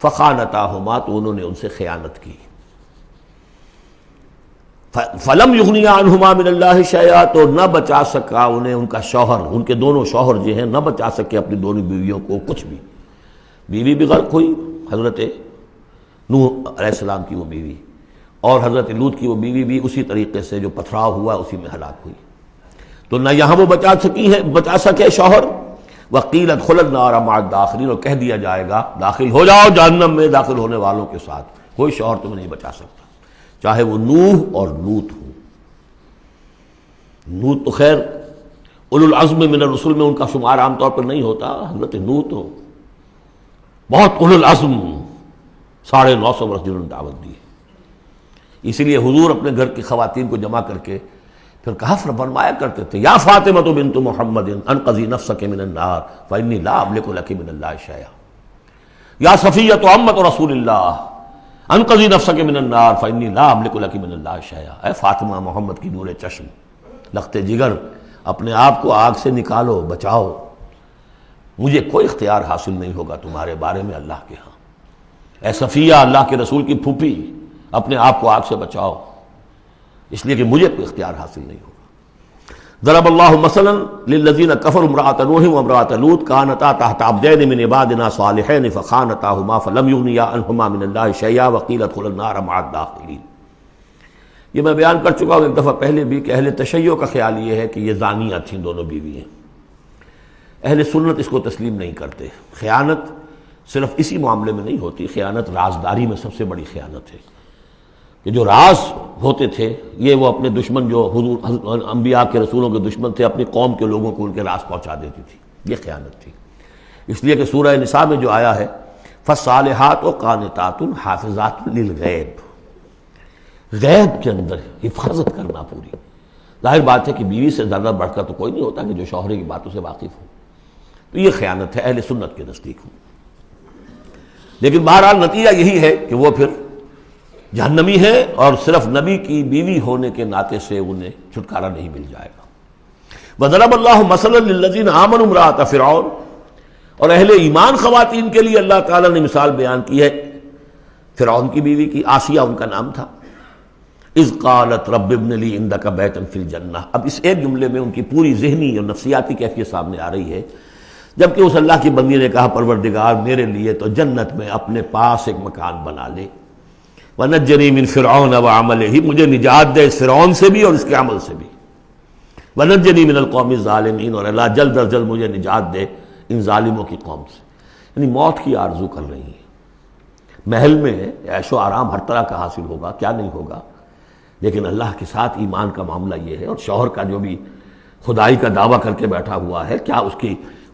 Speaker 2: فخانتاہما، تو انہوں نے ان سے خیانت کی، فلم یغنیا عنہما من اللہ شیئا، تو نہ بچا سکا انہیں ان کا شوہر، ان کے دونوں شوہر جو ہیں نہ بچا سکے اپنی دونوں بیویوں کو کچھ بھی۔ بیوی بھی غرق ہوئی، حضرت نوح علیہ السلام کی وہ بیوی، اور حضرت لوط کی وہ بیوی بھی اسی طریقے سے جو پتھراؤ ہوا اسی میں ہلاک ہوئی۔ تو نہ یہاں وہ بچا سکے شوہر، وقیل ادخلوا النار مع الداخلین، اور کہہ دیا جائے گا داخل ہو جاؤ جہنم میں داخل ہونے والوں کے ساتھ، کوئی شوہر تمہیں نہیں بچا سکتا، چاہے وہ نوح اور لوط ہوں۔ لوط تو خیر اولو العزم من الرسل میں ان کا شمار عام طور پر نہیں ہوتا، حضرت نوح تو بہت اولو العزم، 950 برس جنہوں نے دعوت دی ہے۔ اسی لیے حضور اپنے گھر کی خواتین کو جمع کر کے پھر کہا، فرمایا کرتے تھے، یا فاطمہ بنت محمد انقذی نفسک من النار فانی لا املک لک من اللہ شیئا، یا صفیۃ عمۃ رسول اللہ انقذی نفسک من النار فانی لا املک لک من اللہ شیئا، اے فاطمہ محمد کی نور چشم، لخت جگر، اپنے آپ کو آگ سے نکالو، بچاؤ، مجھے کوئی اختیار حاصل نہیں ہوگا تمہارے بارے میں اللہ کے ہاں۔ اے صفیہ، اللہ کے رسول کی پھوپھی، اپنے آپ کو آگ سے بچاؤ، اس لیے کہ مجھے کوئی اختیار حاصل نہیں ہوگا۔ ضرب اللہ مثلا للذین کفروا امرأۃ نوح وامرأۃ لوط کانتا تحت عبدین من عبادنا صالحین فخانتاہما فلم یغنیا عنہما من اللہ شیئا وقیل ادخلوا النار مع الداخلین۔ یہ میں بیان کر چکا ہوں ایک دفعہ پہلے بھی کہ اہل تشیع کا خیال یہ ہے کہ یہ زانیہ تھیں دونوں بیوییں، اہل سنت اس کو تسلیم نہیں کرتے۔ خیانت صرف اسی معاملے میں نہیں ہوتی، خیانت رازداری میں سب سے بڑی خیانت ہے، کہ جو راز ہوتے تھے یہ وہ اپنے دشمن، جو حضور انبیاء کے رسولوں کے دشمن تھے، اپنی قوم کے لوگوں کو ان کے راز پہنچا دیتی تھی، یہ خیانت تھی۔ اس لیے کہ سورہ نساء میں جو آیا ہے فالصالحات قانتات حافظات للغیب، غیب کے اندر حفاظت کرنا پوری، ظاہر بات ہے کہ بیوی سے زیادہ بڑھ کر تو کوئی نہیں ہوتا کہ جو شوہر کی باتوں سے واقف ہو، تو یہ خیانت ہے اہل سنت کے نزدیک ہو۔ لیکن بہرحال نتیجہ یہی ہے کہ وہ پھر جہنمی ہے، اور صرف نبی کی بیوی ہونے کے ناطے سے انہیں چھٹکارا نہیں مل جائے گا۔ وضرب اللہ مثلا للذین آمنوا امرأۃ فرعون، اور اہل ایمان خواتین کے لیے اللہ تعالیٰ نے مثال بیان کی ہے فرعون کی بیوی کی، آسیہ ان کا نام تھا۔ اذ قالت رب ابن لی عندک بیتا فی الجنہ، اب اس ایک جملے میں ان کی پوری ذہنی اور نفسیاتی کیفیت سامنے آ رہی ہے، جبکہ اس اللہ کی بندی نے کہا پروردگار میرے لیے تو جنت میں اپنے پاس ایک مکان بنا لے، وَنَجَّنِي مِن فِرْعَوْنَ وَعَمَلِهِ، مجھے نجات دے اس فرعون سے بھی اور اس کے عمل سے بھی، وَنَجَّنِي مِنَ الْقَوْمِ الظَّالِمِينَ، اور اللہ جلد از جلد مجھے نجات دے ان ظالموں کی قوم سے۔ یعنی موت کی آرزو کر رہی ہیں، محل میں عیش و آرام ہر طرح کا حاصل ہوگا، کیا نہیں ہوگا، لیکن اللہ کے ساتھ ایمان کا معاملہ یہ ہے، اور شوہر کا جو بھی خدائی کا دعویٰ کر کے بیٹھا ہوا ہے، کیا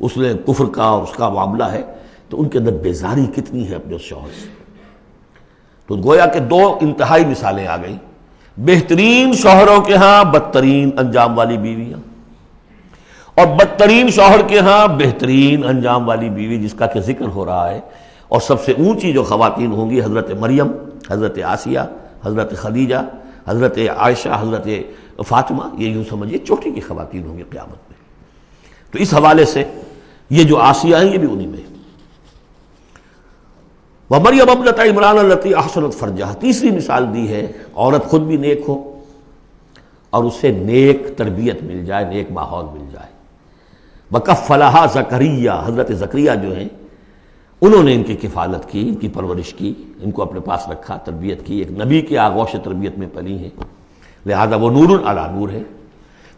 Speaker 2: اس نے کفر کا اور اس کا معاملہ ہے، تو ان کے اندر بیزاری کتنی ہے اپنے اس شوہر سے۔ تو گویا کہ 2 انتہائی مثالیں آ گئیں، بہترین شوہروں کے ہاں بدترین انجام والی بیویاں، اور بدترین شوہر کے ہاں بہترین انجام والی بیوی جس کا کہ ذکر ہو رہا ہے، اور سب سے اونچی جو خواتین ہوں گی حضرت مریم، حضرت آسیہ، حضرت خدیجہ، حضرت عائشہ، حضرت فاطمہ، یہ یوں سمجھیے چوٹی کی خواتین ہوں گی قیامت میں۔ تو اس حوالے سے یہ جو آسیہ ہیں یہ بھی انہی میں۔ وَمَرْيَمَ ابْنَتَ عِمْرَانَ الَّتِي أَحْصَنَتْ فَرْجَهَا، تیسری مثال دی ہے، عورت خود بھی نیک ہو اور اسے نیک تربیت مل جائے، نیک ماحول مل جائے۔ وَكَفَّلَهَا زَكَرِيَّا، حضرت زکریا جو ہیں انہوں نے ان کی کفالت کی، ان کی پرورش کی، ان کو اپنے پاس رکھا، تربیت کی، ایک نبی کے آغوش تربیت میں پلی ہیں، لہذا وہ نور علی نور ہے۔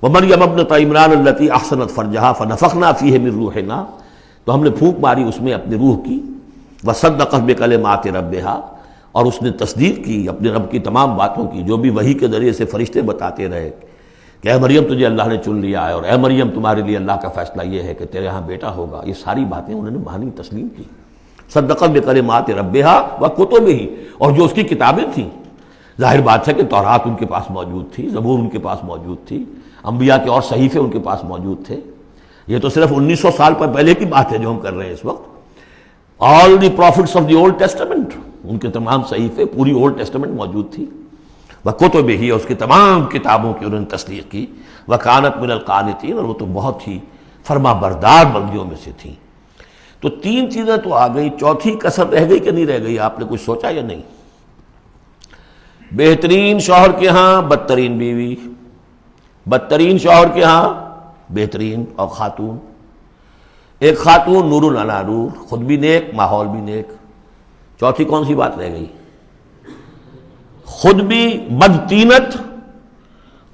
Speaker 2: وَمَرْيَمَ ابْنَتَ عِمْرَانَ الَّتِي أَحْصَنَتْ فَرْجَهَا فَنَفَخْنَا فِيهِ مِن رُوحِنَا، تو ہم نے پھونک ماری اس میں اپنی روح کی۔ وَصَدَّقَتْ بِكَلِمَاتِ رَبِّهَا، اور اس نے تصدیق کی اپنے رب کی تمام باتوں کی، جو بھی وحی کے ذریعے سے فرشتے بتاتے رہے کہ اے مریم تجھے اللہ نے چن لیا ہے، اور اے مریم تمہارے لیے اللہ کا فیصلہ یہ ہے کہ تیرے ہاں بیٹا ہوگا، یہ ساری باتیں انہوں نے مانی تسلیم کی۔ صدقت بکلمات ربہا وکتبہ، اور جو اس کی کتابیں تھیں، ظاہر بات ہے کہ تورات ان کے پاس موجود تھی، زبور ان کے پاس موجود تھی، انبیاء کے اور صحیفے ان کے پاس موجود تھے۔ یہ تو صرف 1900 سال پر پہلے کی بات ہے جو ہم کر رہے ہیں اس وقت۔ All the prophets of the old testament, ان کے تمام صحیفے، پوری اولڈ ٹیسٹمنٹ موجود تھی۔ وکتبہ، اور اس کی تمام کتابوں کی انہوں نے تصدیق کی۔ وکانت من القانتین، اور وہ تو بہت ہی فرما بردار بندیوں میں سے تھیں۔ تو تین چیزیں تو آ گئی، چوتھی کسر رہ گئی کہ نہیں رہ گئی؟ آپ نے کچھ سوچا یا نہیں؟ بہترین شوہر کے ہاں بدترین بیوی، بدترین شوہر کے ہاں بہترین اور خاتون، ایک خاتون نور علی نور، خود بھی نیک ماحول بھی نیک۔ چوتھی کون سی بات رہ گئی؟ خود بھی بدتینت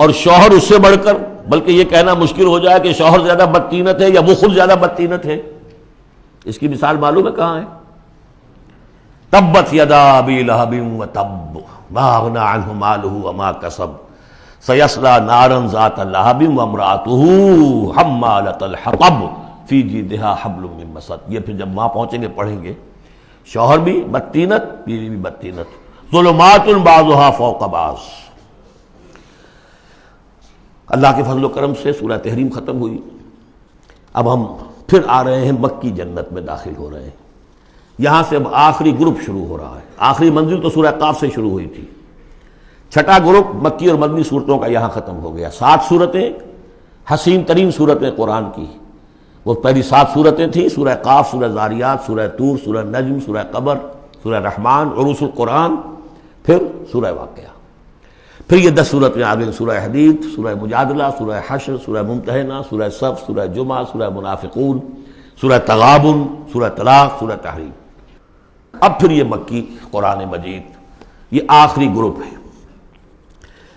Speaker 2: اور شوہر اس سے بڑھ کر، بلکہ یہ کہنا مشکل ہو جائے کہ شوہر زیادہ بدتینت ہے یا وہ خود زیادہ بدتینت ہے۔ اس کی مثال معلوم ہے کہاں ہے؟ تبت یدا ابی لہب وتب ما اغنی عنہ مالہ وما کسب سیصلی نارا ذات لہب وامرأتہ حمالۃ الحطب فی جیدہا حبل من مسد۔ یہ پھر جب وہاں پہنچیں گے پڑھیں گے، شوہر بھی بدتینت، بیوی بھی بدتینت، ظلمات بعضها فوق بعض۔ اللہ کے فضل و کرم سے سورہ تحریم ختم ہوئی، اب ہم پھر آ رہے ہیں مکی جنت میں داخل ہو رہے ہیں۔ یہاں سے اب آخری گروپ شروع ہو رہا ہے۔ آخری منزل تو سورہ قاف سے شروع ہوئی تھی، چھٹا گروپ مکی اور مدنی صورتوں کا یہاں ختم ہو گیا۔ 7 صورتیں، حسین ترین صورتیں قرآن کی، وہ پہلی 7 صورتیں تھیں، سورہ قاف، سورہ ذاریات، سورہ طور، سورہ نجم، سورہ قمر، سورہ رحمان، عروس القرآن، پھر سورہ واقعہ، پھر یہ 10 صورتیں آ گئیں، سورہ حدید، سورہ مجادلہ، سورہ حشر، سورہ ممتحنہ، سورہ صف، سورہ جمعہ، سورہ منافقون، سورہ تغابن، سورہ طلاق، سورہ تحریم۔ اب پھر یہ مکی قرآن مجید، یہ آخری گروپ ہے۔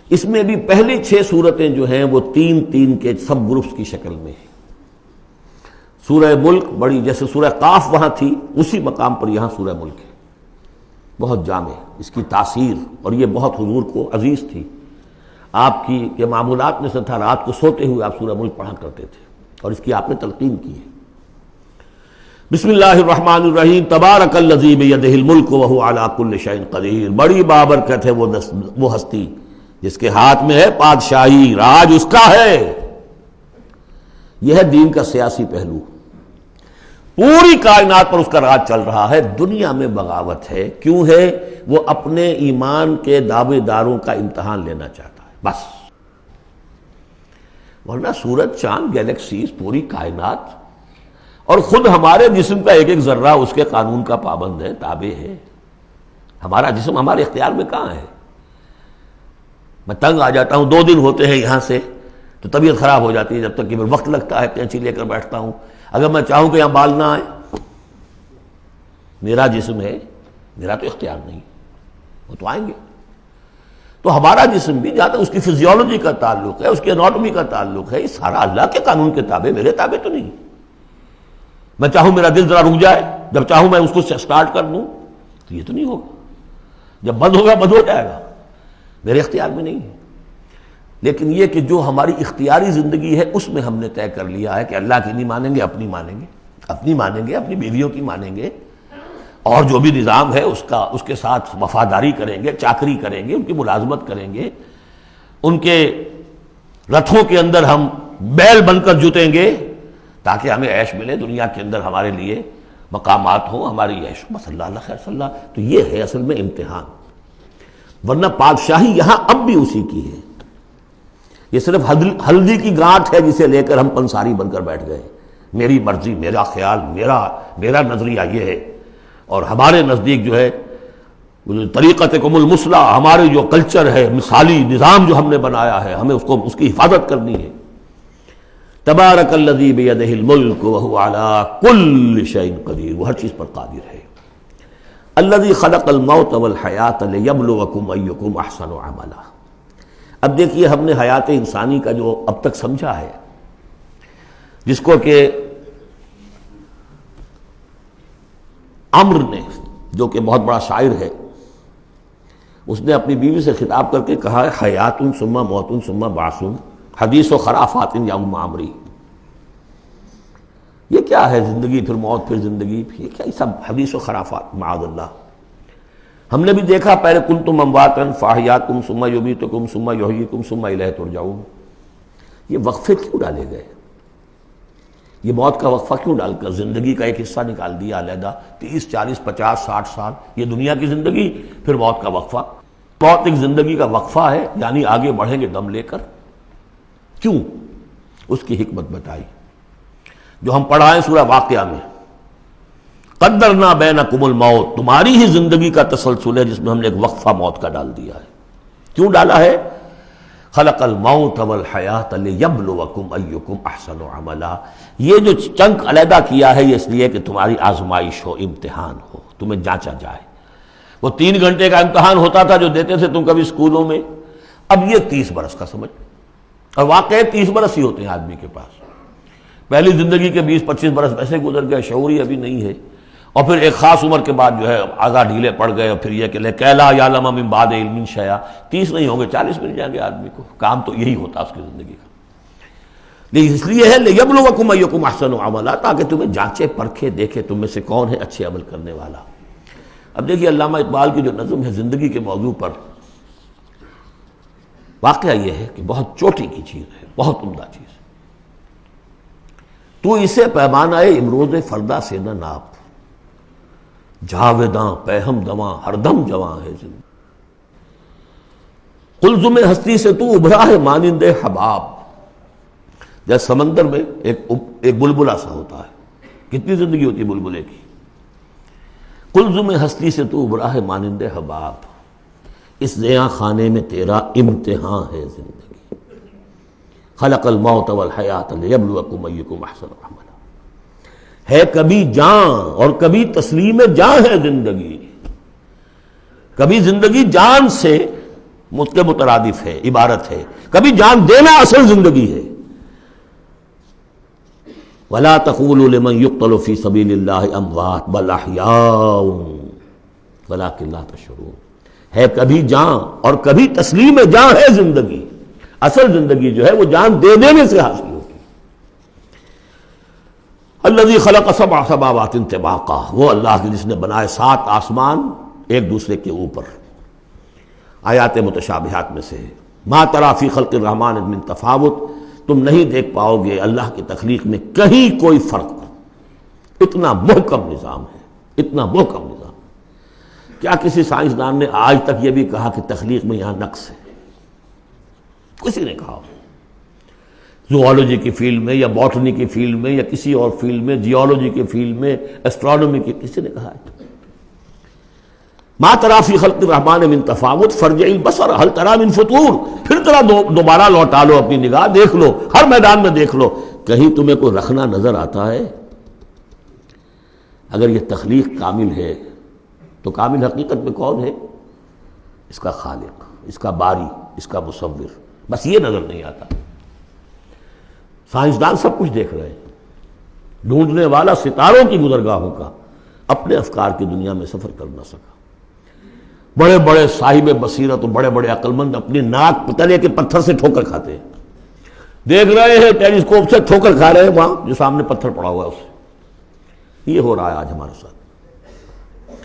Speaker 2: اس میں بھی پہلی 6 صورتیں جو ہیں وہ 3 کے سب گروپس کی شکل میں ہیں۔ سورہ ملک بڑی، جیسے سورہ قاف وہاں تھی اسی مقام پر یہاں سورہ ملک ہے، بہت جامع اس کی تاثیر، اور یہ بہت حضور کو عزیز تھی۔ آپ کی یہ معمولات میں سے تھا، رات کو سوتے ہوئے آپ سورہ ملک پڑھا کرتے تھے، اور اس کی آپ نے تلقین کی ہے۔ بسم اللہ الرحمن الرحیم، تبارک الذی بیدہ الملک وہو علی کل شیء قدیر، بڑی بابرکت ہے وہ ہستی جس کے ہاتھ میں ہے بادشاہی، راج اس کا ہے۔ یہ ہے دین کا سیاسی پہلو، پوری کائنات پر اس کا راج چل رہا ہے۔ دنیا میں بغاوت ہے، کیوں ہے؟ وہ اپنے ایمان کے دعوے داروں کا امتحان لینا چاہتا ہے بس، ورنہ سورج، چاند، گیلیکسیز، پوری کائنات اور خود ہمارے جسم کا ایک ذرہ اس کے قانون کا پابند ہے، تابع ہے۔ ہمارا جسم ہمارے اختیار میں کہاں ہے؟ میں تنگ آ جاتا ہوں، 2 دن ہوتے ہیں یہاں سے تو طبیعت خراب ہو جاتی ہے، جب تک کہ وقت لگتا ہے، کینچی لے کر بیٹھتا ہوں۔ اگر میں چاہوں کہ یہاں بال نہ آئے، میرا جسم ہے، میرا تو اختیار نہیں، وہ تو آئیں گے۔ تو ہمارا جسم بھی جہاں تک اس کی فزیولوجی کا تعلق ہے، اس کی اناٹومی کا تعلق ہے، یہ سارا اللہ کے قانون کے تابع، میرے تابع تو نہیں۔ میں چاہوں میرا دل ذرا رک جائے، جب چاہوں میں اس کو سٹارٹ کر دوں، تو یہ تو نہیں ہوگا، جب بند ہوگا بند ہو جائے گا، میرے اختیار میں نہیں ہے۔ لیکن یہ کہ جو ہماری اختیاری زندگی ہے اس میں ہم نے طے کر لیا ہے کہ اللہ کی نہیں مانیں گے، اپنی مانیں گے، اپنی مانیں گے، اپنی بیویوں کی مانیں گے، اور جو بھی نظام ہے اس کے ساتھ وفاداری کریں گے، چاکری کریں گے، ان کی ملازمت کریں گے، ان کے رتھوں کے اندر ہم بیل بن کر جتیں گے تاکہ ہمیں عیش ملے، دنیا کے اندر ہمارے لیے مقامات ہوں، ہماری عیش، بس اللہ خیر صلی اللہ۔ تو یہ ہے اصل میں امتحان۔ ورنہ بادشاہی یہاں اب بھی اسی کی ہے. یہ صرف ہلدی کی گانٹھ ہے جسے لے کر ہم پنساری بن کر بیٹھ گئے. میری مرضی، میرا خیال، میرا نظریہ یہ ہے، اور ہمارے نزدیک جو ہے طریقتکم المثلی، ہمارے جو کلچر ہے، مثالی نظام جو ہم نے بنایا ہے، ہمیں اس کی حفاظت کرنی ہے. تبارک الذی بیدہ الملک وہو علی کل شیء قدیر، وہ ہر چیز پر قادر ہے. الذی خلق الموت والحیات لیبلوکم ایکم احسن عملا. اب دیکھیے ہم نے حیات انسانی کا جو اب تک سمجھا ہے، جس کو کہ عمر نے، جو کہ بہت بڑا شاعر ہے، اس نے اپنی بیوی سے خطاب کر کے کہا ہے حیات ثم موت ثم بعث حدیث و خرافات یا عمری. یہ کیا ہے زندگی پھر موت پھر زندگی، یہ کیا سب حدیث و خرافات معاذ اللہ. ہم نے بھی دیکھا پہلے کنتم امواتا فاحیاکم ثم یمیتکم ثم یحییکم ثم الیہ ترجعون. یہ وقفے کیوں ڈالے گئے؟ یہ موت کا وقفہ کیوں ڈال کر زندگی کا ایک حصہ نکال دیا علیحدہ؟ 30 40 50 60 سال یہ دنیا کی زندگی، پھر موت کا وقفہ. موت ایک زندگی کا وقفہ ہے، یعنی آگے بڑھیں گے دم لے کر. کیوں؟ اس کی حکمت بتائی جو ہم پڑھائیں سورہ واقعہ میں. قدرنا بینکم الموت، تمہاری ہی زندگی کا تسلسل ہے جس میں ہم نے ایک وقفہ موت کا ڈال دیا ہے. کیوں ڈالا ہے؟ خلق الموت والحیات لیبلوکم ایکم احسن عملا. یہ جو چنک علیحدہ کیا ہے یہ اس لیے کہ تمہاری آزمائش ہو، امتحان ہو، تمہیں جانچا جائے. وہ 3 گھنٹے کا امتحان ہوتا تھا جو دیتے تھے تم کبھی اسکولوں میں، اب یہ 30 برس کا سمجھ. اور واقعی 30 برس ہی ہوتے ہیں آدمی کے پاس. پہلی زندگی کے 20 25 برس ویسے گزر گئے، شعور ہی ابھی نہیں ہے. اور پھر ایک خاص عمر کے بعد جو ہے اعضاء ڈھیلے پڑ گئے، اور پھر یہ کہ لا یعلم من بعد علم شیئا. 30 نہیں ہوں گے 40 مل جائیں گے آدمی کو. کام تو یہی ہوتا اس کی زندگی کا. لیکن اس لیے ہے لیبلوکم ایکم احسن عملا، تاکہ تمہیں جانچے پرکھے دیکھے تم میں سے کون ہے اچھے عمل کرنے والا. اب دیکھیے علامہ اقبال کی جو نظم ہے زندگی کے موضوع پر، واقعہ یہ ہے کہ بہت چوٹی کی چیز ہے، بہت عمدہ چیز. تو اسے پیمانہ امروز فردا سے نہ ناپ، جاویداں پہم دواں ہر دم جواں ہے زندگی. قلزم ہستی سے تو ابھرا ہے مانند حباب. جیسے سمندر میں ایک بلبلا سا ہوتا ہے، کتنی زندگی ہوتی ہے بلبلے کی. قلزم ہستی سے تو ابھرا ہے مانند حباب، اس زیاں خانے میں تیرا امتحان ہے زندگی. خلق الموت والحیات لیبلوکم ایکم احسن عملا. ہے کبھی جان اور کبھی تسلیم جان ہے زندگی. کبھی زندگی جان سے مترادف ہے، عبارت ہے. کبھی جان دینا اصل زندگی ہے. وَلَا تَقُولُوا لِمَنْ يُقْتَلُ فِي سَبِيلِ اللَّهِ أَمْوَاتٌ بَلْ أَحْيَاءٌ وَلَكِنْ لَا تَشْعُرُونَ. ہے کبھی جان اور کبھی تسلیم جان ہے زندگی. اصل زندگی جو ہے وہ جان دے دینے سے حاصل ہوتی. الذی خلق 7 سماوات طباقا، وہ اللہ کی جس نے بنائے 7 آسمان ایک دوسرے کے اوپر. آیات متشابہات میں سے ہے. ما تری فی خلق الرحمن من تفاوت، تم نہیں دیکھ پاؤ گے اللہ کی تخلیق میں کہیں کوئی فرق. اتنا محکم نظام ہے، اتنا محکم نظام. کیا کسی سائنسدان نے آج تک یہ بھی کہا کہ تخلیق میں یہاں نقص ہے؟ کسی نے کہا؟ زوالوجی کی فیلڈ میں یا باٹنی کی فیلڈ میں یا کسی اور فیلڈ میں، جیولوجی کی فیلڈ میں، ایسٹرونومی کی، کسی نے کہا ہے؟ ما تری فی خلق الرحمن من تفاوت فارجع البصر هل تری من فطور. پھر ذرا دوبارہ لوٹا لو اپنی نگاہ، دیکھ لو، ہر میدان میں دیکھ لو، کہیں تمہیں کوئی رکھنا نظر آتا ہے؟ اگر یہ تخلیق کامل ہے تو کامل حقیقت میں کون ہے؟ اس کا خالق، اس کا باری، اس کا مصور. بس یہ نظر نہیں آتا. سائنسدان سب کچھ دیکھ رہے ہیں، ڈھونڈنے والا ستاروں کی گزرگاہوں کا اپنے افکار کی دنیا میں سفر کر نہ سکا. بڑے بڑے صاحب بصیرت اور بڑے بڑے عقل مند اپنی ناک تلے کے پتھر سے ٹھوکر کھاتے ہیں. دیکھ رہے ہیں ٹیلیسکوپ سے ٹھوکر کھا رہے ہیں وہاں جو سامنے پتھر پڑا ہوا ہے اس سے. یہ ہو رہا ہے آج ہمارے ساتھ.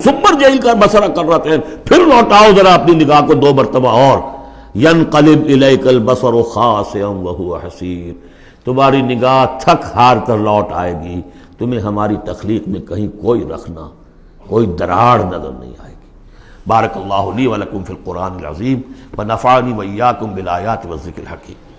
Speaker 2: سپر جیل کا بسرا کر رہے ہیں، پھر لوٹاؤ ذرا اپنی نگاہ کو 2 مرتبہ اور. ینقلب الیک البصر خاسئا وہو حسیر. تمہاری نگاہ تھک ہار کر لوٹ آئے گی، تمہیں ہماری تخلیق میں کہیں کوئی رکھنا، کوئی دراڑ نظر نہیں آئے گی. بارک اللہ لی ولکم فی القرآن العظیم ونفعنی وإیاکم بالآیات والذکر الحکیم۔